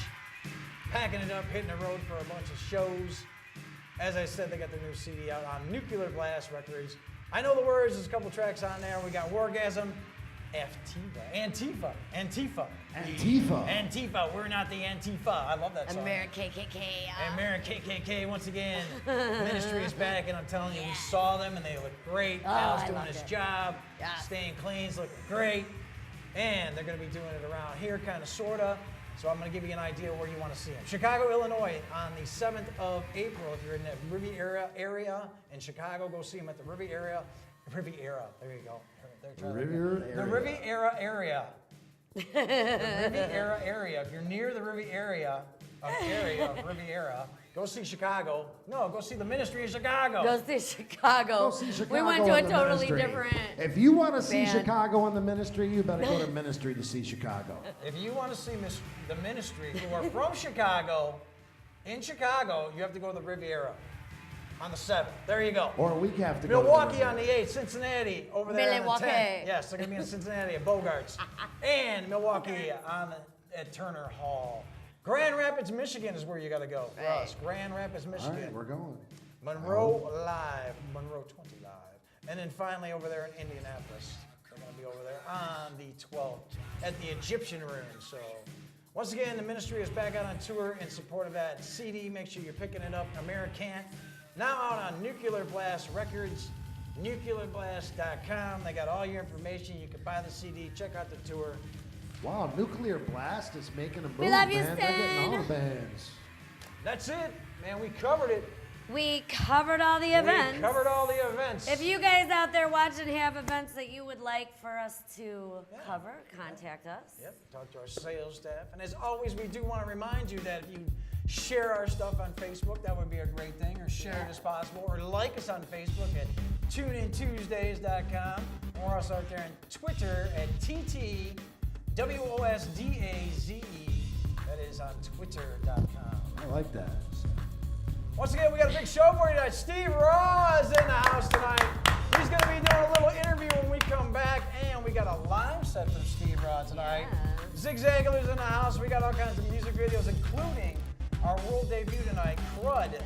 Packing it up, hitting the road for a bunch of shows. As I said, they got their new CD out on Nuclear Blast Records. I know the words. There's a couple tracks on there. We got Wargasm, Antifa. We're not the Antifa. I love that song. American KKK. American KKK once again. Ministry is back, and I'm telling you, we saw them and they look great. Al's doing his job, staying clean, looking great, and they're going to be doing it around here, kind of, sorta. So I'm going to give you an idea where you want to see them. Chicago, Illinois, on the 7th of April. If you're in the Riviera area in Chicago, go see them at the Riviera. There you go. The Riviera area. The Riviera area. If you're near the Riviera of Riviera, go see Chicago. No, go see the Ministry of Chicago. Go see Chicago. Go see Chicago. We went to a and the totally Ministry. different. If you want to see band. Chicago and the Ministry, you better go to Ministry to see Chicago. If you want to see the Ministry who are from Chicago, in Chicago, you have to go to the Riviera on the 7th. There you go. Or we have to go Milwaukee to on the 8th, Cincinnati over there on the 10th. Yes, they're going to be in Cincinnati at Bogarts. And Milwaukee at Turner Hall. Grand Rapids, Michigan is where you got to go for us. Grand Rapids, Michigan. All right, we're going. Monroe Live, Monroe 20 Live. And then finally over there in Indianapolis. They're going to be over there on the 12th at the Egyptian Room. So once again, the Ministry is back out on tour in support of that CD. Make sure you're picking it up. American. Now out on Nuclear Blast Records, nuclearblast.com. They got all your information. You can buy the CD, check out the tour. Wow, Nuclear Blast is making a move, We love you, man. They're getting all Stan. the bands. That's it, man. We covered it. We covered all the events. We covered all the events. If you guys out there watching have events that you would like for us to cover, contact us. Yep, talk to our sales staff. And as always, we do want to remind you that if you share our stuff on Facebook, that would be a great thing, or share it as possible, or like us on Facebook at TuneInTwosDaze.com. We're also out there on Twitter at TTWOSDAZE. That is on Twitter.com. I like that. Once again, we got a big show for you tonight. Steve RA is in the house tonight. He's going to be doing a little interview when we come back, and we got a live set from Steve RA tonight. Zigzagler's in the house. We got all kinds of music videos, including our world debut tonight, CRUD.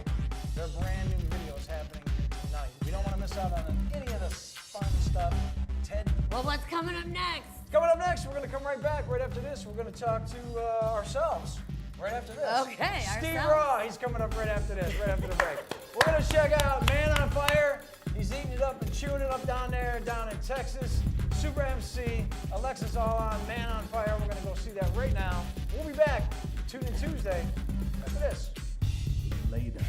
Their brand new videos happening tonight. We don't want to miss out on any of this fun stuff. Ted. Well, what's coming up next? Coming up next, we're going to come right back. Right after this, we're going to talk to ourselves. Right after this. Okay, Steve ourselves. RA, he's coming up right after this, right after the break. We're going to check out Man on Fire. He's eating it up and chewing it up down there, down in Texas. Super MC, Alexis All On, Man on Fire. We're going to go see that right now. We'll be back. Tune in Tuesday after this. Later.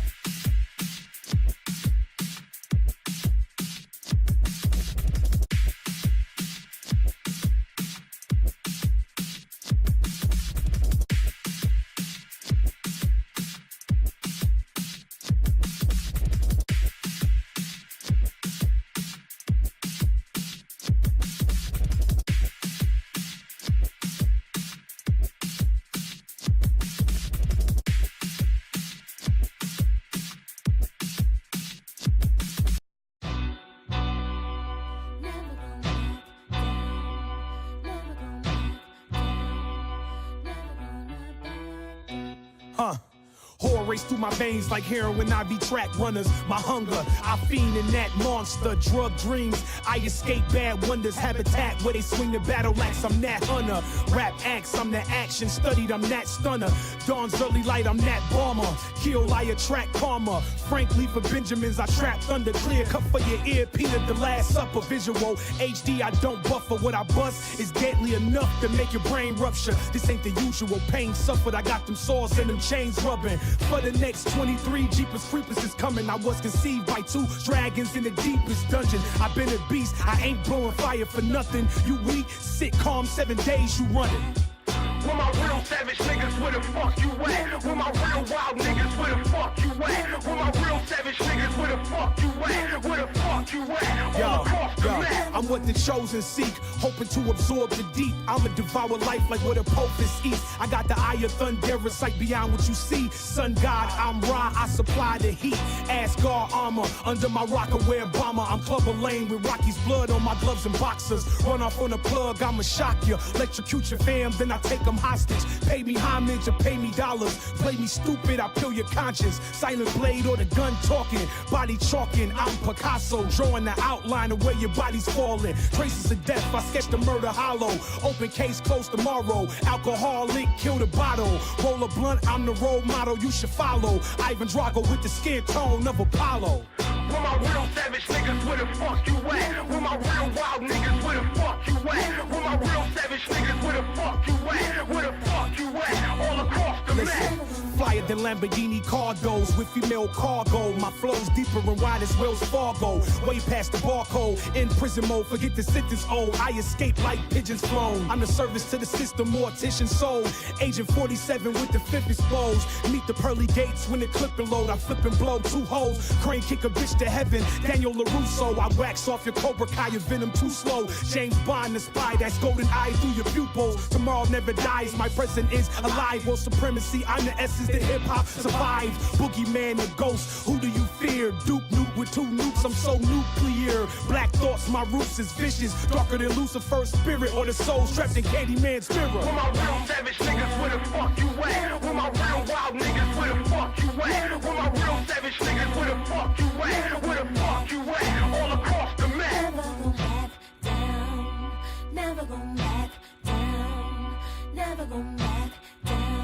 Horror race through my veins like heroin, IV track runners. My hunger, I fiend in that monster. Drug dreams, I escape bad wonders. Habitat where they swing the battle axe. I'm that hunter. Rap acts, I'm that action studied. I'm that stunner. Dawn's early light, I'm that bomber. Kill, I attract karma. Frankly, for Benjamins, I trap thunder. Clear cut for your ear, Peter, the Last Supper. Visual HD, I don't buffer. What I bust is deadly enough to make your brain rupture. This ain't the usual pain suffered. I got them swords and them chains rubbing. For the next 23, Jeepers Creepers is coming. I was conceived by 2 dragons in the deepest dungeon. I've been a beast, I ain't blowing fire for nothing. You weak, sit calm, 7 days you running. Where my real savage niggas, where the fuck you at? Where my real wild niggas, where the fuck you at? Where my real savage niggas, where the fuck you at? Where the fuck you at? All across the map. I'm what the chosen seek, hoping to absorb the deep. I'ma devour life like what a pulpist eats. I got the eye of thunder, sight beyond what you see. Sun God, I'm Ra, I supply the heat. Asgard armor, under my rock I wear bomber. I'm Clubber Lane with Rocky's blood on my gloves and boxers. Run off on the plug, I'ma shock you. Electrocute your fam, then I take them hostage. Pay me homage or pay me dollars. Play me stupid, I peel your conscience. Silent blade or the gun talking. Body chalking, I'm Picasso. Drawing the outline of where your body's falling. Traces of death, I sketch the murder hollow. Open case, close tomorrow. Alcoholic, kill the bottle. Roll a blunt, I'm the role model you should follow. Ivan Drago with the skin tone of Apollo. Where my real savage niggas, where the fuck you at? Where my real wild niggas, where the fuck you at? Where my real savage niggas, where the fuck you at? Where the fuck you at? All across the map. Flyer than Lamborghini Cardos with female cargo. My flow's deeper and wide as Wells Fargo. Way past the barcode. In prison mode, forget the sentence old. I escape like pigeons flown. I'm the service to the system, mortician soul. Agent 47 with the fifth exposed. Meet the pearly gates when the clip and load. I flip and blow 2 holes. Crane kick a bitch to heaven. Daniel LaRusso. I wax off your Cobra Kai, your venom too slow. James Bond, the spy that's golden eye through your pupils. Tomorrow never dies. My present is alive. World supremacy. I'm the essence that hip-hop survived. Boogeyman, the ghost, who do you fear? Duke Nuke with 2 nukes, I'm so nuclear. Black thoughts, my roots is vicious. Darker than Lucifer's spirit or the soul trapped in Candyman's mirror. Where my real savage niggas, where the fuck you at? Where my real wild niggas, where the fuck you at? Where my real savage niggas, where the fuck you at? Where the fuck you at? All across the map. Never gon' back down. Never gon' back down. Never gon' back down.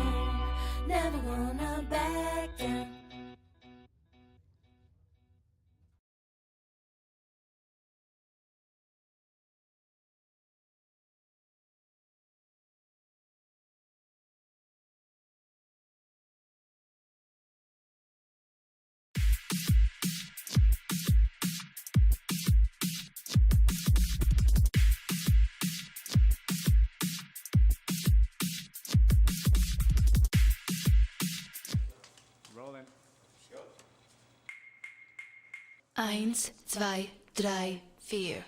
Never gonna back down. Rolling. 1, 2, 3, 4.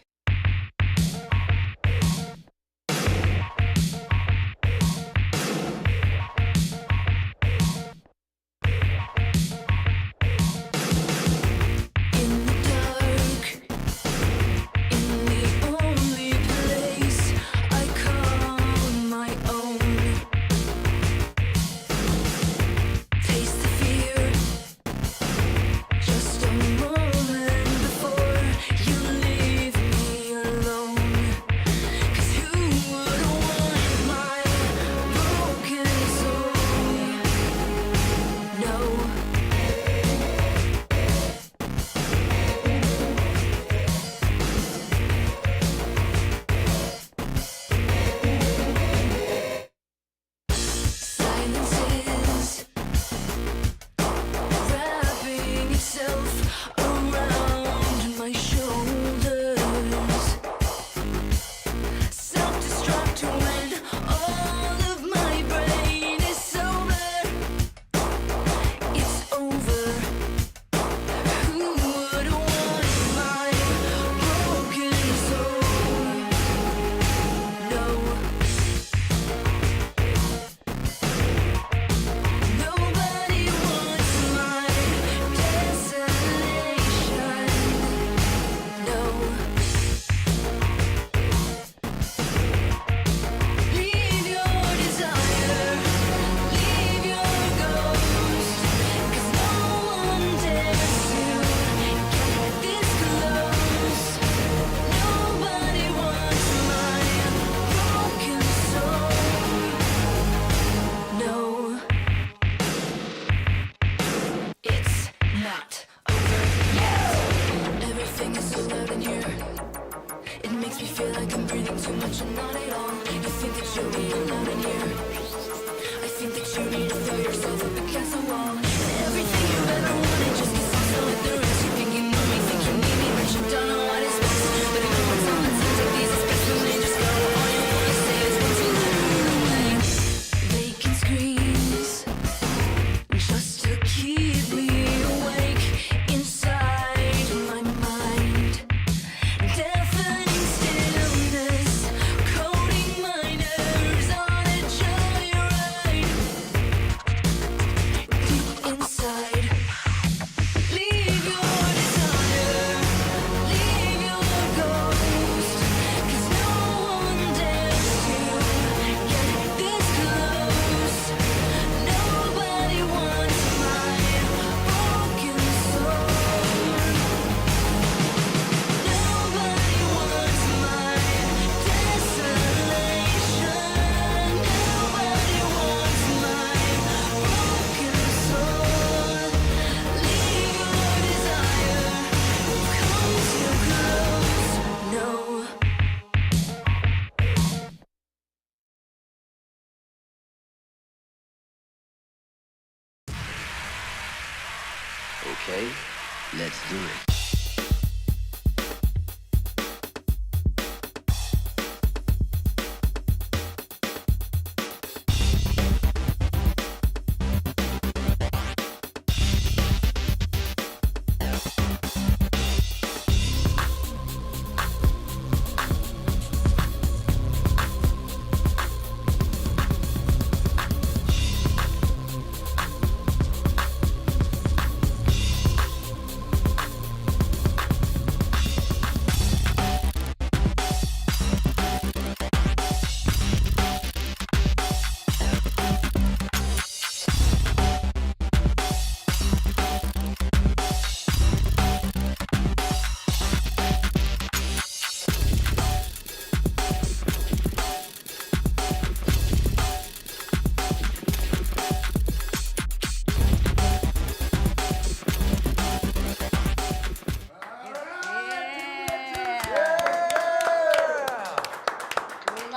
Deafening Okay, let's do it.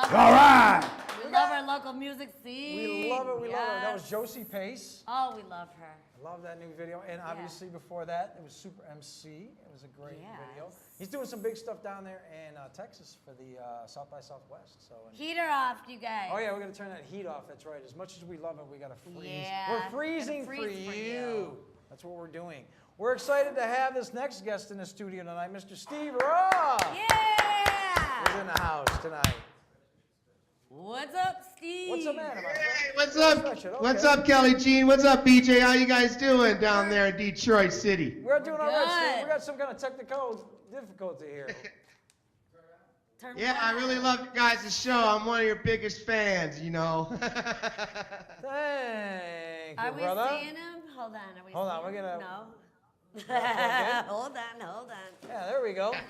All right. We love our local music scene. We love it. We love it. That was Yes. Josie Pace. Oh, we love her. I love that new video. And obviously before that, it was Super MC. It was a great video. He's doing some big stuff down there in Texas for the South by Southwest. So. Heater off, you guys. Oh yeah, we're gonna turn that heat off. That's right. As much as we love it, we gotta freeze. Yeah, We're freezing gotta for freeze for you. you. That's what we're doing. We're excited to have this next guest in the studio tonight, Mr. Steve RA. Yeah. He's in the house tonight. What's up, Steve? What's up, man? Hey, what's up? What's up, Kelly Jean? What's up, BJ? How you guys doing down there in Detroit City? We're doing all right, Steve. Good. We got some kind of technical difficulty here. Yeah, I really love you guys' show. I'm one of your biggest fans, you know. Thank you, Are we brother. seeing him? Hold on. Are we Hold on, seeing we're gonna- him? No. Okay. Hold on. Yeah, there we go. All right,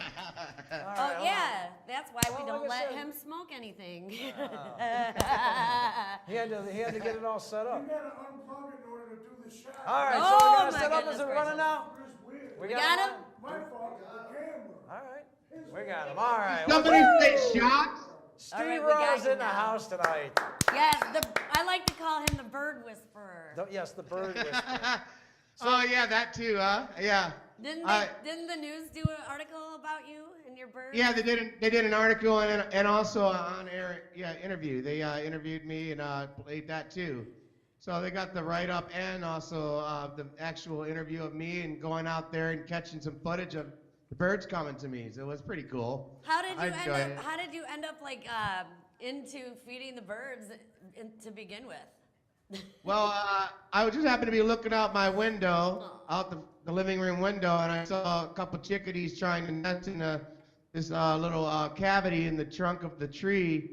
Oh, hold yeah. That's why we Well, don't like I let said- him smoke anything. He had to get it all set up. You gotta unplug it in order to do the shot. All right, Oh, so we got it my set up. Is goodness it running gracious. now? We got him? My fault, the camera. All right. We got him. All right. Somebody say shots? Steve All right, we got Ra's you in the now. house tonight. Yes, I like to call him the bird whisperer. Yes, the bird whisperer. Oh, yeah, that too, huh? Yeah. Didn't the news do an article about you and your bird? Yeah, they did an article and also on air interview. They interviewed me and played that too. So they got the write up and also the actual interview of me and going out there and catching some footage of the birds coming to me. So it was pretty cool. How did I you enjoyed end it. up? How did you end up like into feeding the birds to begin with? Well, I was just happened to be looking out my window, out the living room window, and I saw a couple chickadees trying to nest in this little cavity in the trunk of the tree,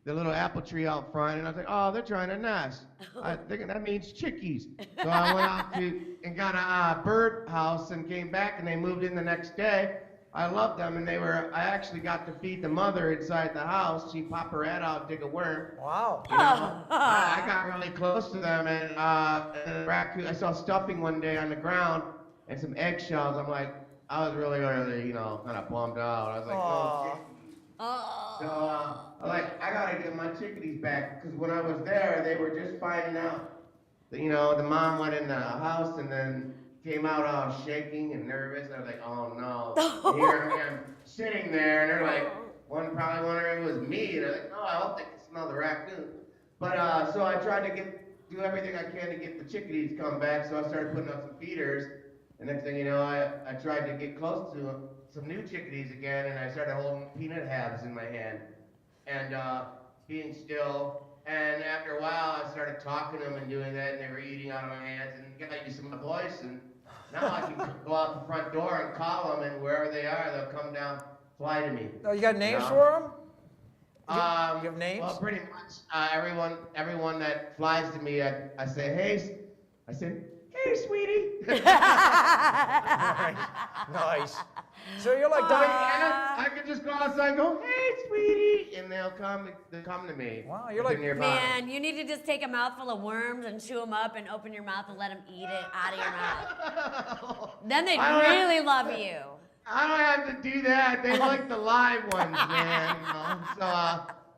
the little apple tree out front, and I was like, oh, they're trying to nest. I think that means chickies. So I went out and got a bird house and came back, and they moved in the next day. I loved them, and I actually got to feed the mother inside the house. She popped her head out, dig a worm. Wow. You know, I got really close to them, and a raccoon. I saw stuffing one day on the ground and some eggshells. I was really, really, kind of bummed out. I was like, no chickadees. So I gotta get my chickadees back because when I was there, they were just finding out that, the mom went in the house and then came out all shaking and nervous. I was like, oh no. And here I am sitting there, and they're like, probably wondering if it was me. And they're like, no, I hope they can smell the raccoon. But so I tried to do everything I can to get the chickadees come back. So I started putting out some feeders. The next thing you know, I tried to get close to some new chickadees again, and I started holding peanut halves in my hand and being still. And after a while, I started talking to them and doing that, and they were eating out of my hands, and got used to my voice. And now I can go out the front door and call them, and wherever they are, they'll come down, fly to me. Oh, you got names know? for them? You have names? Well, pretty much everyone that flies to me, I say, hey, sweetie. Nice. So you're like, I can just go outside and go, hey, sweetie, and they'll come to me. Wow, you're like, nearby. Man, you need to just take a mouthful of worms and chew them up and open your mouth and let them eat it out of your mouth. Then they'd really love you. I don't have to do that. They like the live ones, man. So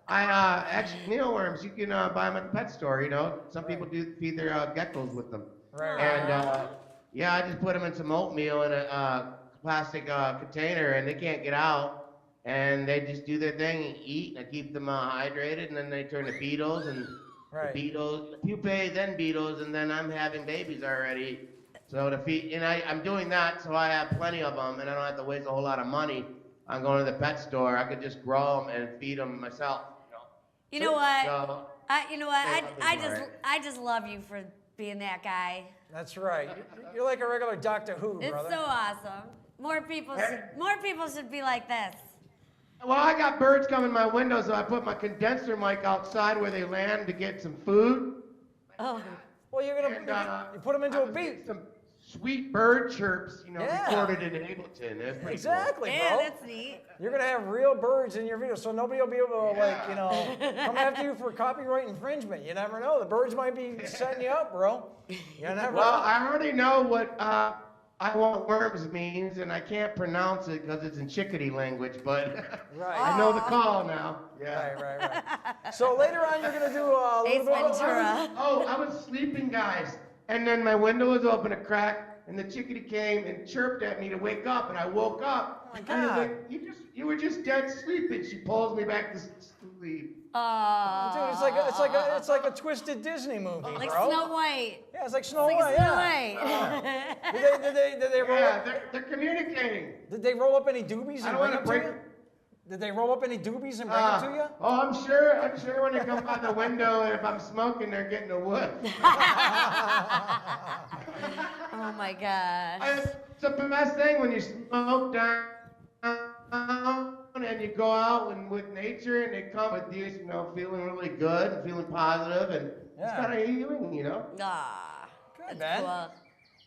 actually, mealworms, you can buy them at the pet store. Some people do feed their geckos with them. Right. And yeah, I just put them in some oatmeal in a plastic container, and they can't get out. And they just do their thing and eat, and I keep them hydrated, and then they turn to beetles, and Right. the beetles, pupae, then beetles, and then I'm having babies already. So to feed, and I'm doing that so I have plenty of them, and I don't have to waste a whole lot of money on going to the pet store. I could just grow them and feed them myself. You know what? So, You know what? yeah, I just love you for being that guy. That's right. You're like a regular Doctor Who, It's brother. so awesome. More people should be like this. well, I got birds coming my window, so I put my condenser mic outside where they land to get some food. Oh. Well, you're gonna you put them into a beat. Some sweet bird chirps, Yeah. recorded in Ableton. That's pretty Exactly, Yeah, bro. that's neat. You're gonna have real birds in your video, so nobody will be able to come after you for copyright infringement. You never know. The birds might be setting you up, bro. You never Well, know. I already know what I want worms means, and I can't pronounce it because it's in chickadee language, but Right. I know the call now. Yeah. Right. So later on, you're gonna do a Ace little bit of Ventura. Oh, I was sleeping, guys, and then my window was open a crack, and the chickadee came and chirped at me to wake up, and I woke up. Oh my And I was God. like, you were just dead sleeping. She pulls me back to sleep. Dude, it's like a twisted Disney movie, Like bro. Snow White. Yeah, it's like Snow Like White. Snow Yeah. White. Did they roll Yeah, up? they're communicating. Did they roll up any doobies I and don't bring want them to to break. you? Did they roll up any doobies and bring them to you? Oh, I'm sure when they come by the window, and if I'm smoking, they're getting a whiff. Oh my gosh. It's the best thing when you smoke down and you go out and with nature, and they come with you, feeling really good and feeling positive, and it's kind of healing, Ah. Good, That's man. cool.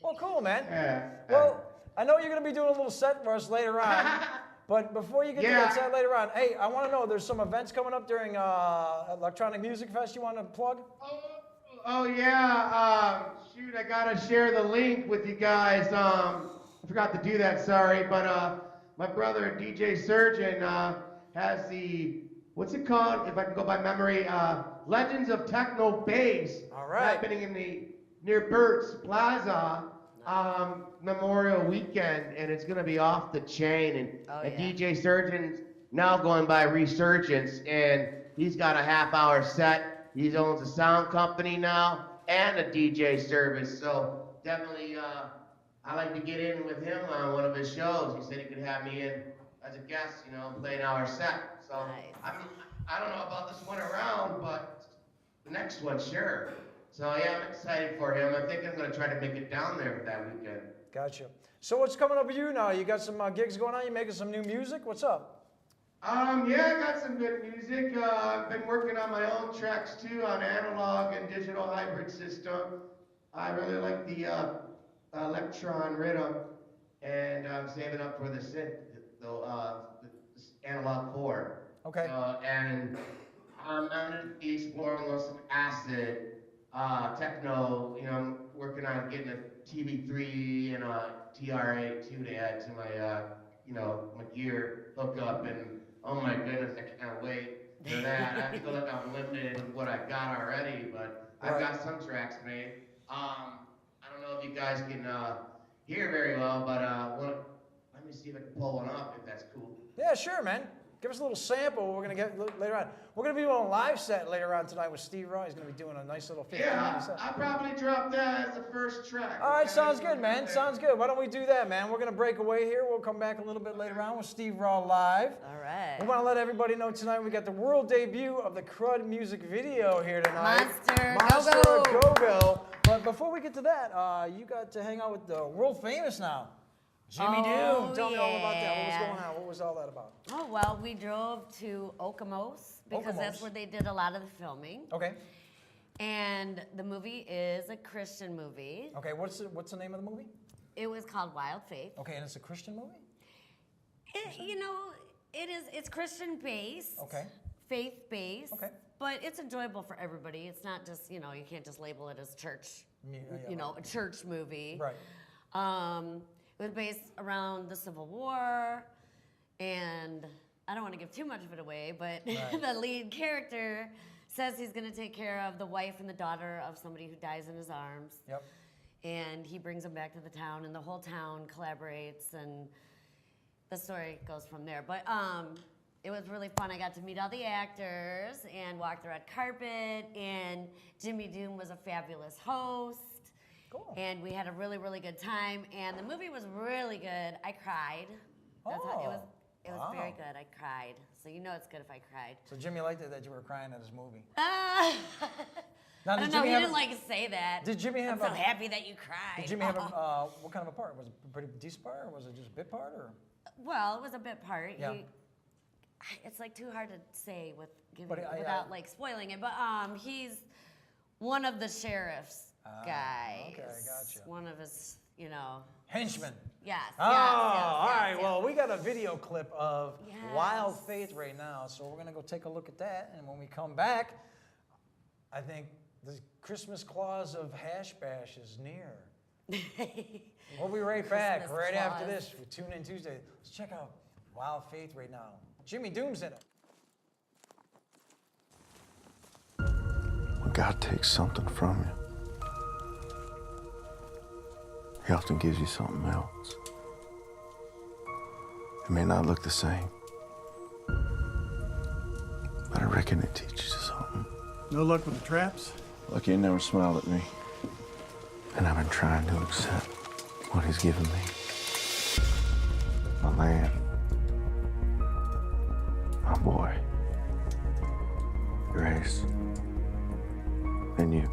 Well, cool, man. Yeah. Well, I know you're going to be doing a little set for us later on. But before you get to that set later on, hey, I want to know, there's some events coming up during Electronic Music Fest you want to plug? Oh yeah. Shoot, I gotta share the link with you guys. I forgot to do that. Sorry, but my brother DJ Surgeon has the what's it called? If I can go by memory, Legends of Techno Bass. All right. Happening in near Burt's Plaza. Memorial Weekend, and it's gonna be off the chain. And DJ Surgeon's now going by Resurgence, and he's got a half-hour set. He owns a sound company now and a DJ service, so definitely I like to get in with him on one of his shows. He said he could have me in as a guest, play an hour set. So Nice. I don't know about this one around, but the next one, sure. So yeah, I'm excited for him. I think I'm gonna try to make it down there for that weekend. Gotcha. So what's coming up with you now? You got some gigs going on? You making some new music? What's up? Yeah, I got some good music. I've been working on my own tracks too, on analog and digital hybrid system. I really like the electron rhythm, and I'm saving up for the synth, the analog 4. Okay. And I'm gonna be exploring some acid, techno. I'm working on getting a TV3 and a TRA2 to add to my, my gear hookup, and oh my goodness, I can't wait for that. I feel like I'm limited in what I got already, but I've got some tracks made. I don't know if you guys can hear very well, but let me see if I can pull one up, if that's cool. Yeah, sure, man. Give us a little sample. We're going to get later on. We're going to be doing a live set later on tonight with Steve RA. He's going to be doing a nice little 15-minute set. I'll probably drop that as the first track. All right, sounds good, man. Sounds good. Why don't we do that, man? We're going to break away here. We'll come back a little bit later on with Steve RA live. All right. We want to let everybody know tonight we got the world debut of the CRUD music video here tonight. Monster Go-Go. But before we get to that, you got to hang out with the world famous now, Jimmy Doom. Tell me all about that. What was going on? What was all that about? Oh, well, we drove to Okemos because that's where they did a lot of the filming. Okay. And the movie is a Christian movie. Okay, what's the name of the movie? It was called Wild Faith. Okay, and it's a Christian movie? It's Christian based. Okay. Faith based. Okay. But it's enjoyable for everybody. It's not just, you can't just label it as church, a church movie. Right. It was based around the Civil War, and I don't want to give too much of it away, but the lead character says he's going to take care of the wife and the daughter of somebody who dies in his arms. Yep. and he brings them back to the town, and the whole town collaborates, and the story goes from there. But it was really fun. I got to meet all the actors and walk the red carpet, and Jimmy Doom was a fabulous host. Cool. And we had a really, really good time, and the movie was really good. I cried. That's how, it was very good. I cried. So you know it's good if I cried. So Jimmy liked it that you were crying at his movie. I don't know. He didn't like to say that. Did Jimmy have I'm so happy that you cried. Did Jimmy have a, what kind of a part? Was it a pretty decent part, or was it just a bit part, or? Well, it was a bit part. Yeah. It's like too hard to say But without like spoiling it. But he's one of the sheriff's guys. Okay, gotcha. One of his, you know. Henchmen. Yes. Oh, all right. Well, we got a video clip of Wild Faith right now, so we're gonna go take a look at that, and when we come back, I think the Christmas clause of Hash Bash is near. We'll be right back right after this with Tune In Tuesday. Let's check out Wild Faith right now. Jimmy Doom's in it. When God takes something from you, He often gives you something else. It may not look the same, but I reckon it teaches you something. No luck with the traps? Lucky you never smiled at me. And I've been trying to accept what He's given me. My land. My boy. Grace. And you.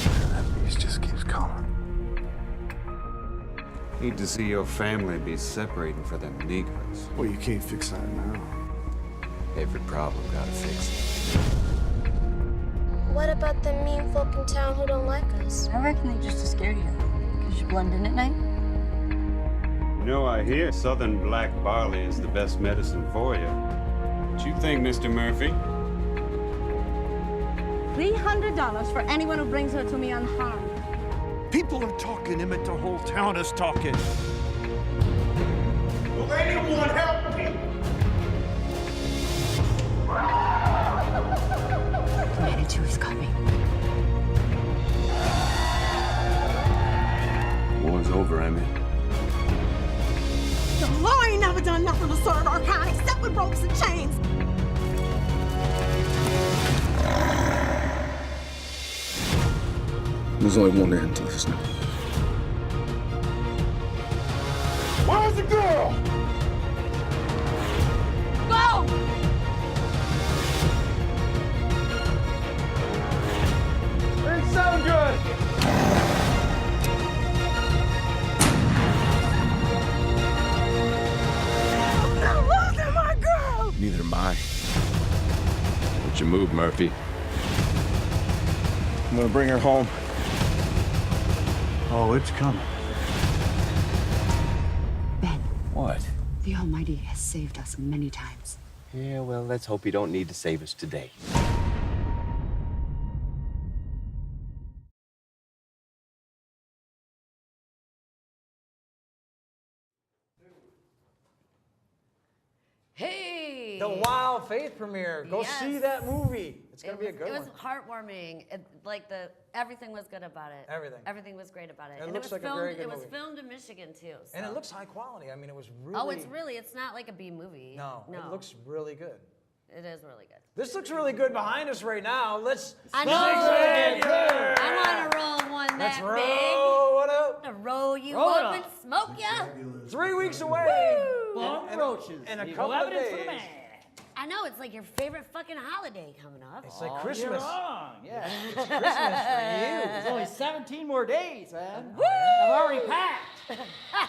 And that peace just keeps coming. Hate to see your family be separating for them Negroes. Well, you can't fix that now. Every problem got a fix. What about the mean folk in town who don't like us? I reckon they're just as scared of you. Because you blend in at night. You know, I hear Southern black barley is the best medicine for you. What you think, Mr. Murphy? $300 for anyone who brings her to me unharmed. People are talking, Emmett. The whole town is talking. Will anyone help me? Humanity is coming. War's over, Emmett. The law ain't never done nothing to serve our kind except with ropes and chains. There's only one end to this now. Where's the girl? Go! Didn't sound good. I'm not losing my girl! Neither am I. What's your move, Murphy? I'm gonna bring her home. Oh, it's coming. Ben, What? the Almighty has saved us many times. Yeah, well, let's hope He don't need to save us today. Hey! The Wild Faith premiere. Go see that movie. It's gonna be a good one. It one. was heartwarming. Everything was good about it. Everything. Everything was great about it. It And looks was like a filmed, very good It was movie. filmed in Michigan too. So. And it looks high quality. I mean, it was really. Oh, it's not like a B movie. No, no. it looks really good. It is really good. This looks really good behind us right now. Let's. I know. I want to roll one Let's that roll one up. big. To roll you Roll it up up. and smoke ya. 3 weeks away. Roaches. In a couple of days. I know, it's like your favorite fucking holiday coming up. It's like Christmas. You're wrong. Yeah. It's Christmas for you. There's only 17 more days, man. Woo! I'm already packed.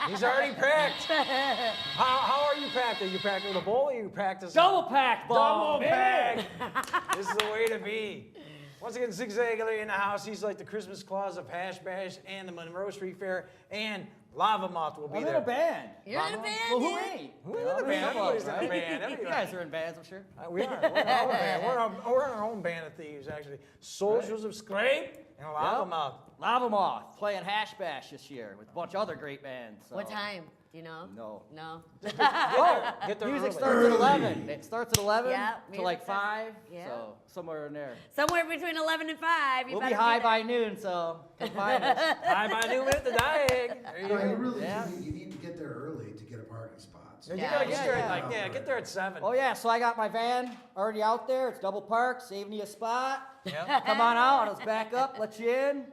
He's already packed. How are you packed? Are you packed with a bowl or are you packed as Double packed, Double baby. packed. This is the way to be. Once again, Zigzagler in the house. He's like the Christmas clause of Hash Bash and the Monroe Street Fair and Lava Moth will be I'm there. in a band. You're in a band, Well, who dude? ain't? Who is in a band? Everybody's in a band. You guys are in bands, I'm sure. We are. We're in our own band. We're in our own band of thieves, actually. Soldiers of Scrape and Lava Moth. Lava Moth playing Hash Bash this year with a bunch of other great bands. So. What time? Do you know? No. No. Get there Music early. starts at 11. It starts at 11 Yeah, to like music starts- 5. yeah. So somewhere in there. Somewhere between 11 and 5. You We'll better be high there. by noon, so come find us. High by noon at the Diag. There you You go. really Yeah. do. You need to get there early to get a parking spot. So You Yeah, gotta get yeah, there yeah. get there at 7. Oh yeah, so I got my van already out there. It's double parked, saving you a spot. Yep. Come on out, let's back up, let you in.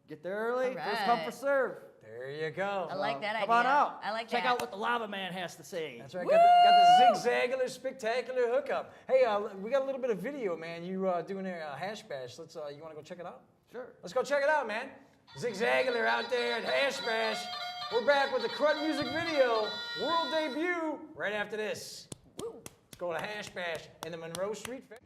Get there early, All first come, right. first serve. There you go. I like that Come idea. on out. I like Check that. out what the Lava Man has to say. That's right. Got the zigzagular, spectacular hookup. Hey, we got a little bit of video, man. You doing a Hash Bash. Let's. You want to go check it out? Sure. Let's go check it out, man. Zigzagular out there at Hash Bash. We're back with the CRUD music video world debut right after this. Let's go to Hash Bash in the Monroe Street Fair.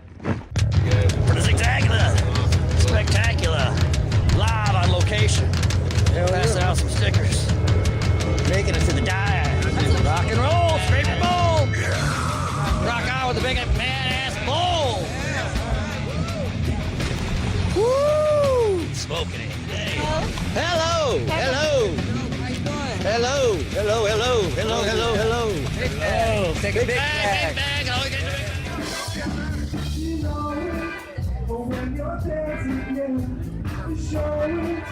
For the Zigzagular, spectacular, live on location. Passing out some stickers. Making it to the dive. Rock and roll, straight from bowl. Rock on with the big man-ass bowl. Woo! Smoking it. Hey. Hello, hello. Hello, hello, hello, hello, hello, hello. Hello. Take a big bag. Big bag. Oh, get it. When you're dancing, yeah, you show it.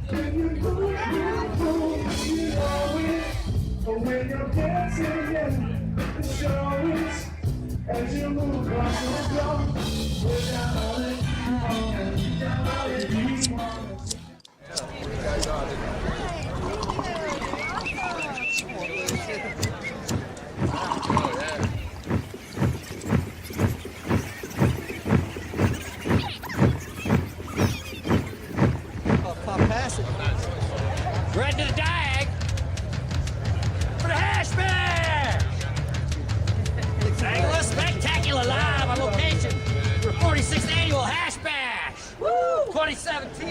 When you move, you know it. When you're dancing, yeah, you show it. As you move across the floor, without all it, without all it, you want it. Pass it. Right to the diag. For the Hash Bash. Zigzagular spectacular live on location for 46th annual Hash Bash. Woo! 2017.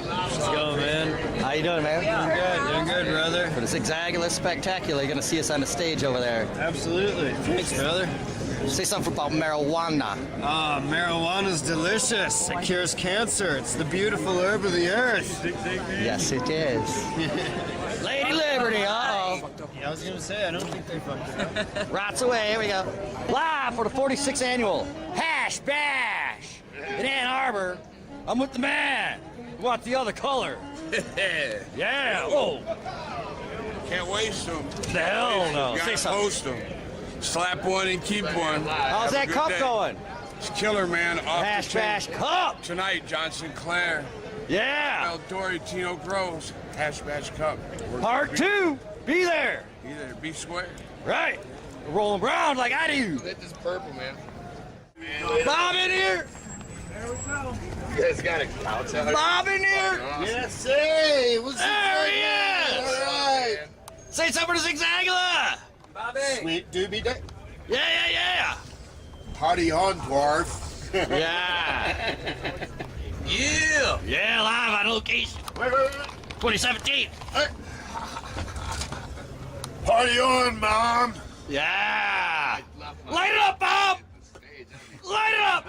Let's go, man. How you doing, man? Doing good, brother. For the Zigzagular spectacular, you're gonna see us on the stage over there. Absolutely. Thanks, brother. Say something about marijuana. Marijuana's delicious. It cures cancer. It's the beautiful herb of the earth. Yes, it is. Lady Liberty, uh-oh. Yeah, I was gonna say, I don't think they fucked it up. Rots away, here we go. Live for the 46th annual Hash Bash in Ann Arbor. I'm with the man. Who wants the other color? Yeah, whoa. Can't waste them. The hell no. You Say gotta something. post them. Slap one and keep one. How's that cup going? It's killer, man. Off Hash the chain. Bash Cup. Tonight, John Sinclair. Yeah. El Dory, Tino Groves. Hash Bash Cup. Part 2. Be there. Be there. Be square. Right. Rolling around like I do. Hit this purple, man. Bob in here. There we go. You guys got a couch out. Bob in here. Yes, hey. What's There he is. All right. Say something to Zigzagular. Bobby. Sweet doobie day. Yeah. Party on, dwarf. Yeah. Yeah, live on location. Wait. 2017. Hey. Party on, Mom. Yeah. Light it up, Bob. Light it up.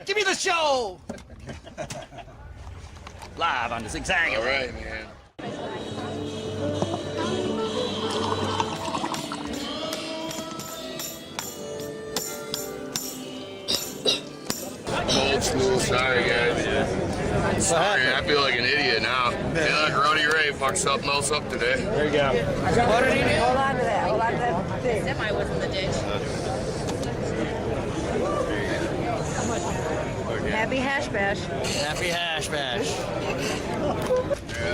Give me the show. Live on the Zigzagular. All right, man. Old school, sorry guys. Sorry, I feel like an idiot now. I feel like Roddy Ray fucked something else up today. There you go. What did he do? Hold on to that. Hold on to that thing. Semi was in the ditch. Happy Hash Bash. Happy Hash Bash.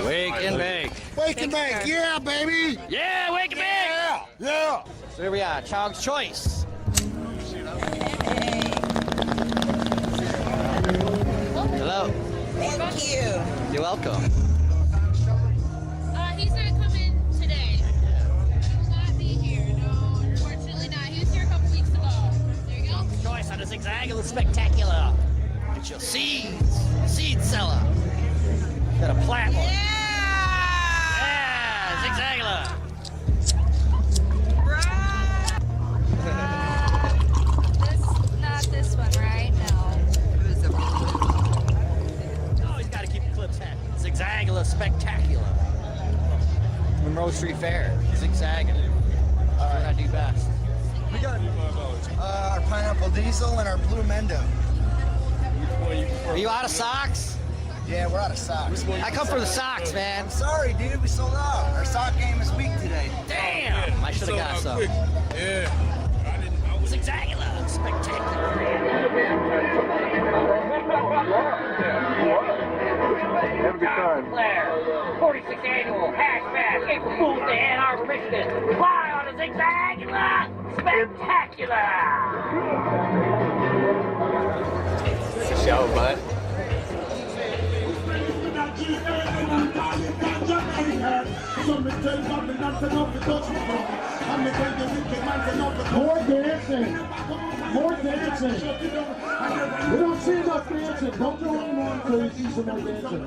Wake and bake. Wake and bake, yeah, baby. Yeah, wake and bake. Yeah. So here we are, Chog's Choice. Hello. Thank you. You're welcome. He's gonna come in today. Monroe Street Fair, zigzagging. That's what I do best. We got our pineapple diesel and our blue Mendo. Are you out of socks? Yeah, we're out of socks. I come for the socks, man. I'm sorry, dude. We sold out. Our sock game is weak today. Damn! I should have got some. Yeah. Zigzagular, spectacular. Have a good time. 46th annual Hash Bash April Fool's Day Ann Arbor, Michigan. Fly on a Zigzagular, spectacular. It's a show, bud. More dancing. More dancing. We don't see enough dancing. Don't do any more until we see some more dancing.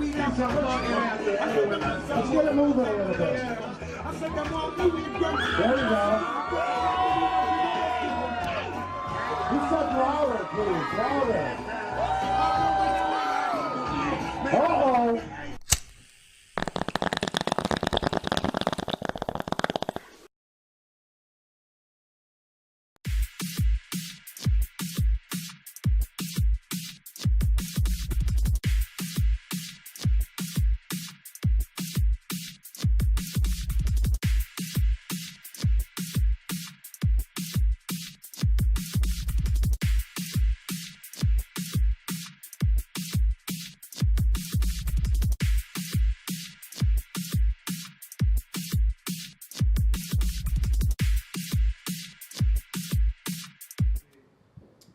Let's get it moving a little bit. There we go. Who's up louder, please? Louder. Uh-oh.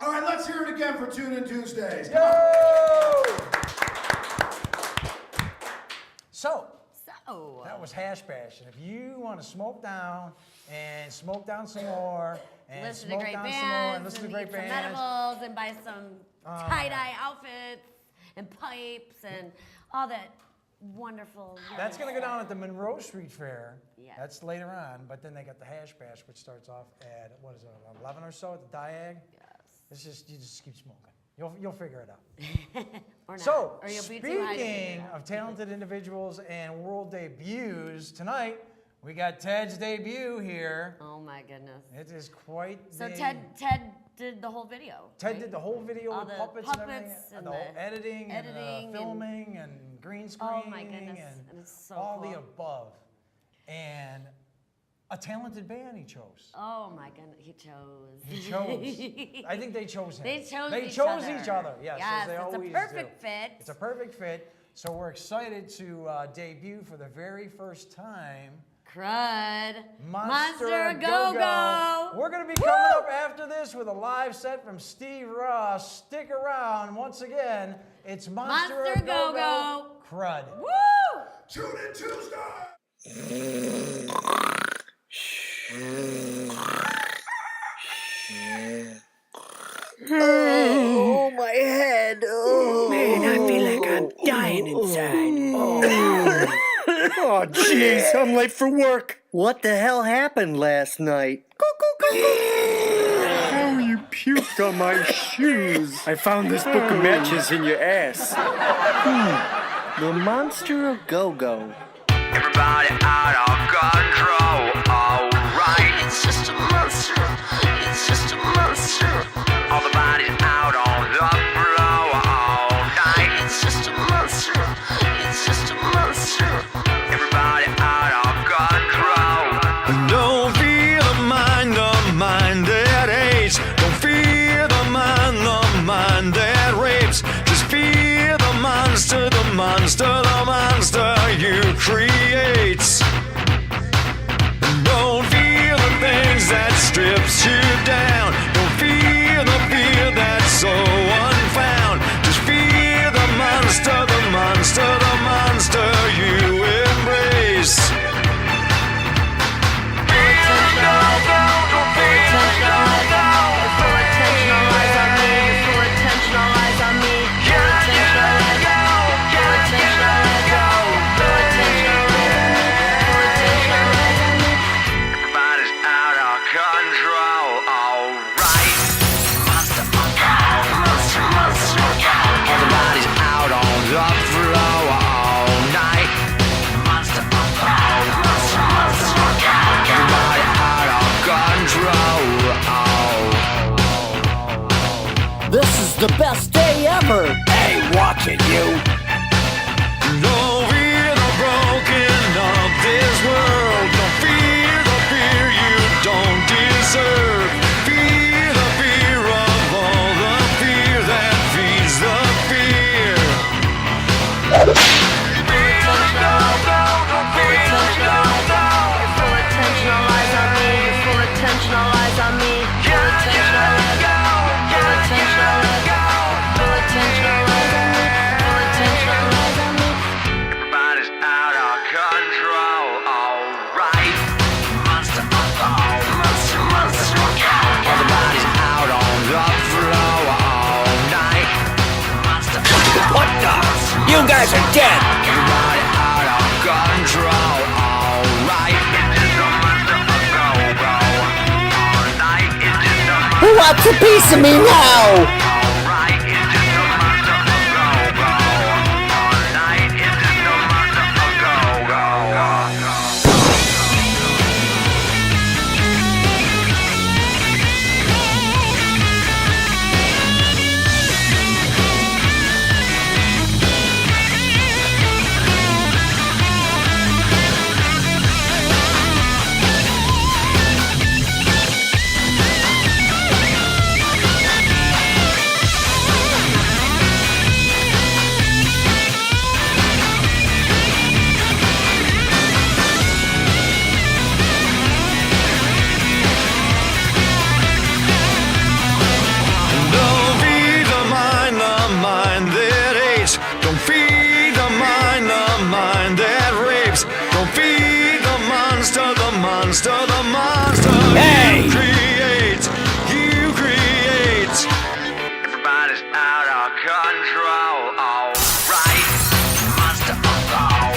All right, let's hear it again for Tune In Tuesdays. Come Yo! on. So, that was Hash Bash. And if you want to smoke down and smoke down some more and Listen to smoke great down bands, some more and listen to and great eat some bands. edibles and buy some tie-dye outfits and pipes and all that wonderful. That's going to go down at the Monroe Street Fair. Yeah. That's later on. But then they got the Hash Bash, which starts off at, what is it, 11 or so at the Diag? Yes. It's just, you just keep smoking. You'll figure it out. Or not. So, Or you'll be too high to figure speaking it out. of talented individuals and world debuts, tonight we got Ted's debut here. Oh my goodness. It is quite So the... Ted did the whole video. Ted right? did the whole video All with the puppets and everything, and the whole the editing and filming and green screen Oh my goodness, and it's so all cool. the above. And a talented band he chose. Oh my goodness, he chose. He chose. I think they chose him. They chose They each chose other. each other. Yes, as they it's always a perfect do. fit. It's a perfect fit. So we're excited to debut for the very first time. CRUD. Monster Go-Go. We're going to be coming up after this with a live set from Steve RA. Stick around. Once again, it's Monster Go-Go CRUD. Woo! Tune In Tuesday. Oh, my head. Oh. Man, I feel like I'm dying inside. Oh, jeez, I'm late for work. What the hell happened last night? Oh, you puked on my shoes. I found this book of matches in your ass. The Monster of Go-Go. Everybody out of control, alright. It's just a monster, it's just a monster. All the bodies out on the floor all night. It's just a monster, it's just a monster. Everybody out of control. Don't fear the mind that hates. Don't fear the mind that rapes. Just fear the monster you create. Don't fear the things that strips you down. Don't fear the fear that's so unfound. Just fear the monster you embrace. Everybody's out of control, watching you. Don't fear the broken of this world. Don't fear the fear you don't deserve. Fear the fear of all the fear that feeds the fear. Everybody's out of control, alright. Monster of all, monster. Everybody's out on the floor all night. Monster of What the? You guys are dead. Everybody out of control, alright. It's just a monster of go-go all night. It's just a monster. Who wants a piece of me now? Alright, it's just a monster of go-go all night. It's just a monster of go-go. Don't feed the mind that hates. Don't feed the mind that rapes. Don't feed the monster, the monster, the monster. Hey! You create. Everybody's out of control, alright. Monster of all,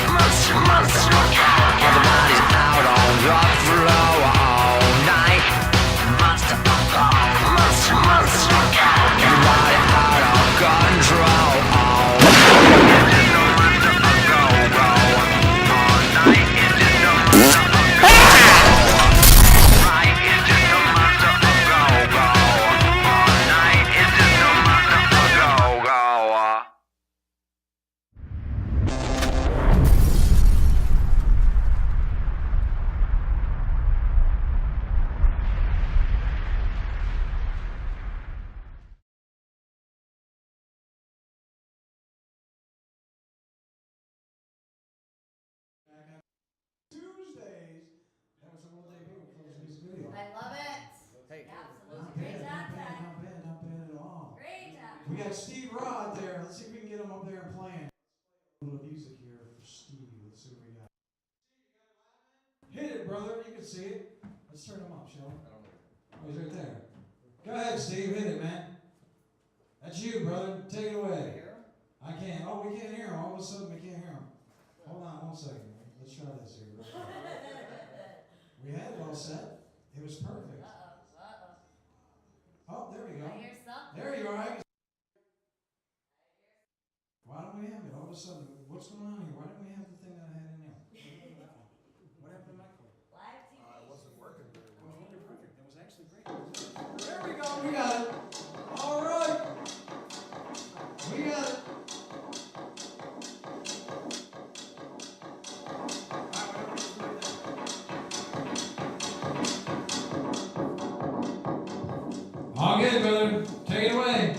monster. Everybody's out on the floor all night. Monster of all, monster. Everybody out of control, all night. It's just a monster of go-go all night. It's just a monster of go-go. Right, it's just a monster of go-go all night. It's just a monster of go-go. TwosDaze. That was a little debut for this music video. I love it. Hey. Absolutely. Great job, Ted. Not bad at all. Great job. We got Steve RA out there. Let's see if we can get him up there and playing. A little music here for Steve. Let's see what we got. Hit it, brother. You can see it. Let's turn him up, shall we? Oh, he's right there. Go ahead, Steve. Hit it, man. That's you, brother. Take it away. I can't. Oh, we can't hear him. All of a sudden, we can't hear him. Hold on 1 second. Let's try this here. We had it all set. It was perfect. Oh, there we go. I hear something. There you are. Why don't we have it? All of a sudden, what's going on here? Why don't we have the thing that I had in there? What happened to my cord? Live TV. It wasn't working very well. It was working perfect. It was actually great. There we go. We got it. All right. We got it. All good, brother. Take it away.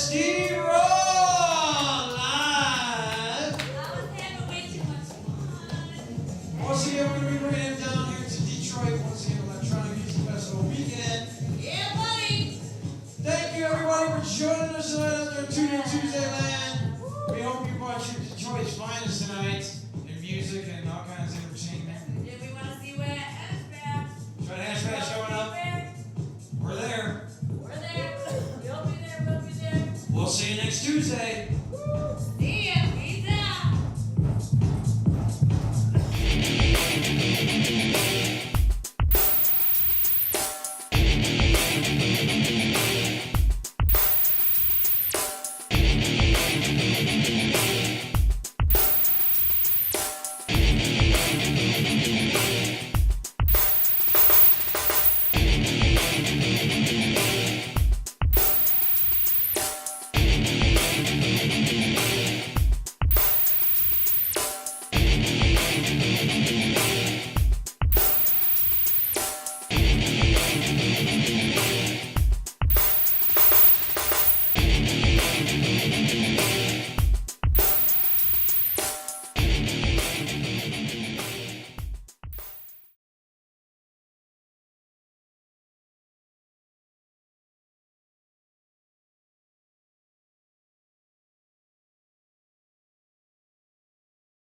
Steve RA live. Once again, we're going to be bringing him down here to Detroit. Once again, Electronic Music Festival weekend. Yeah, buddy. Thank you, everybody, for joining us tonight out there in Tune In Tuesday land. We hope you brought your Detroit's finest tonight in music and all kinds of entertainment. Yeah, we want to see where Hashbash. Try to Hashbash showing up. We're there. We're there. We'll be there. We'll be there. We'll see you next Tuesday.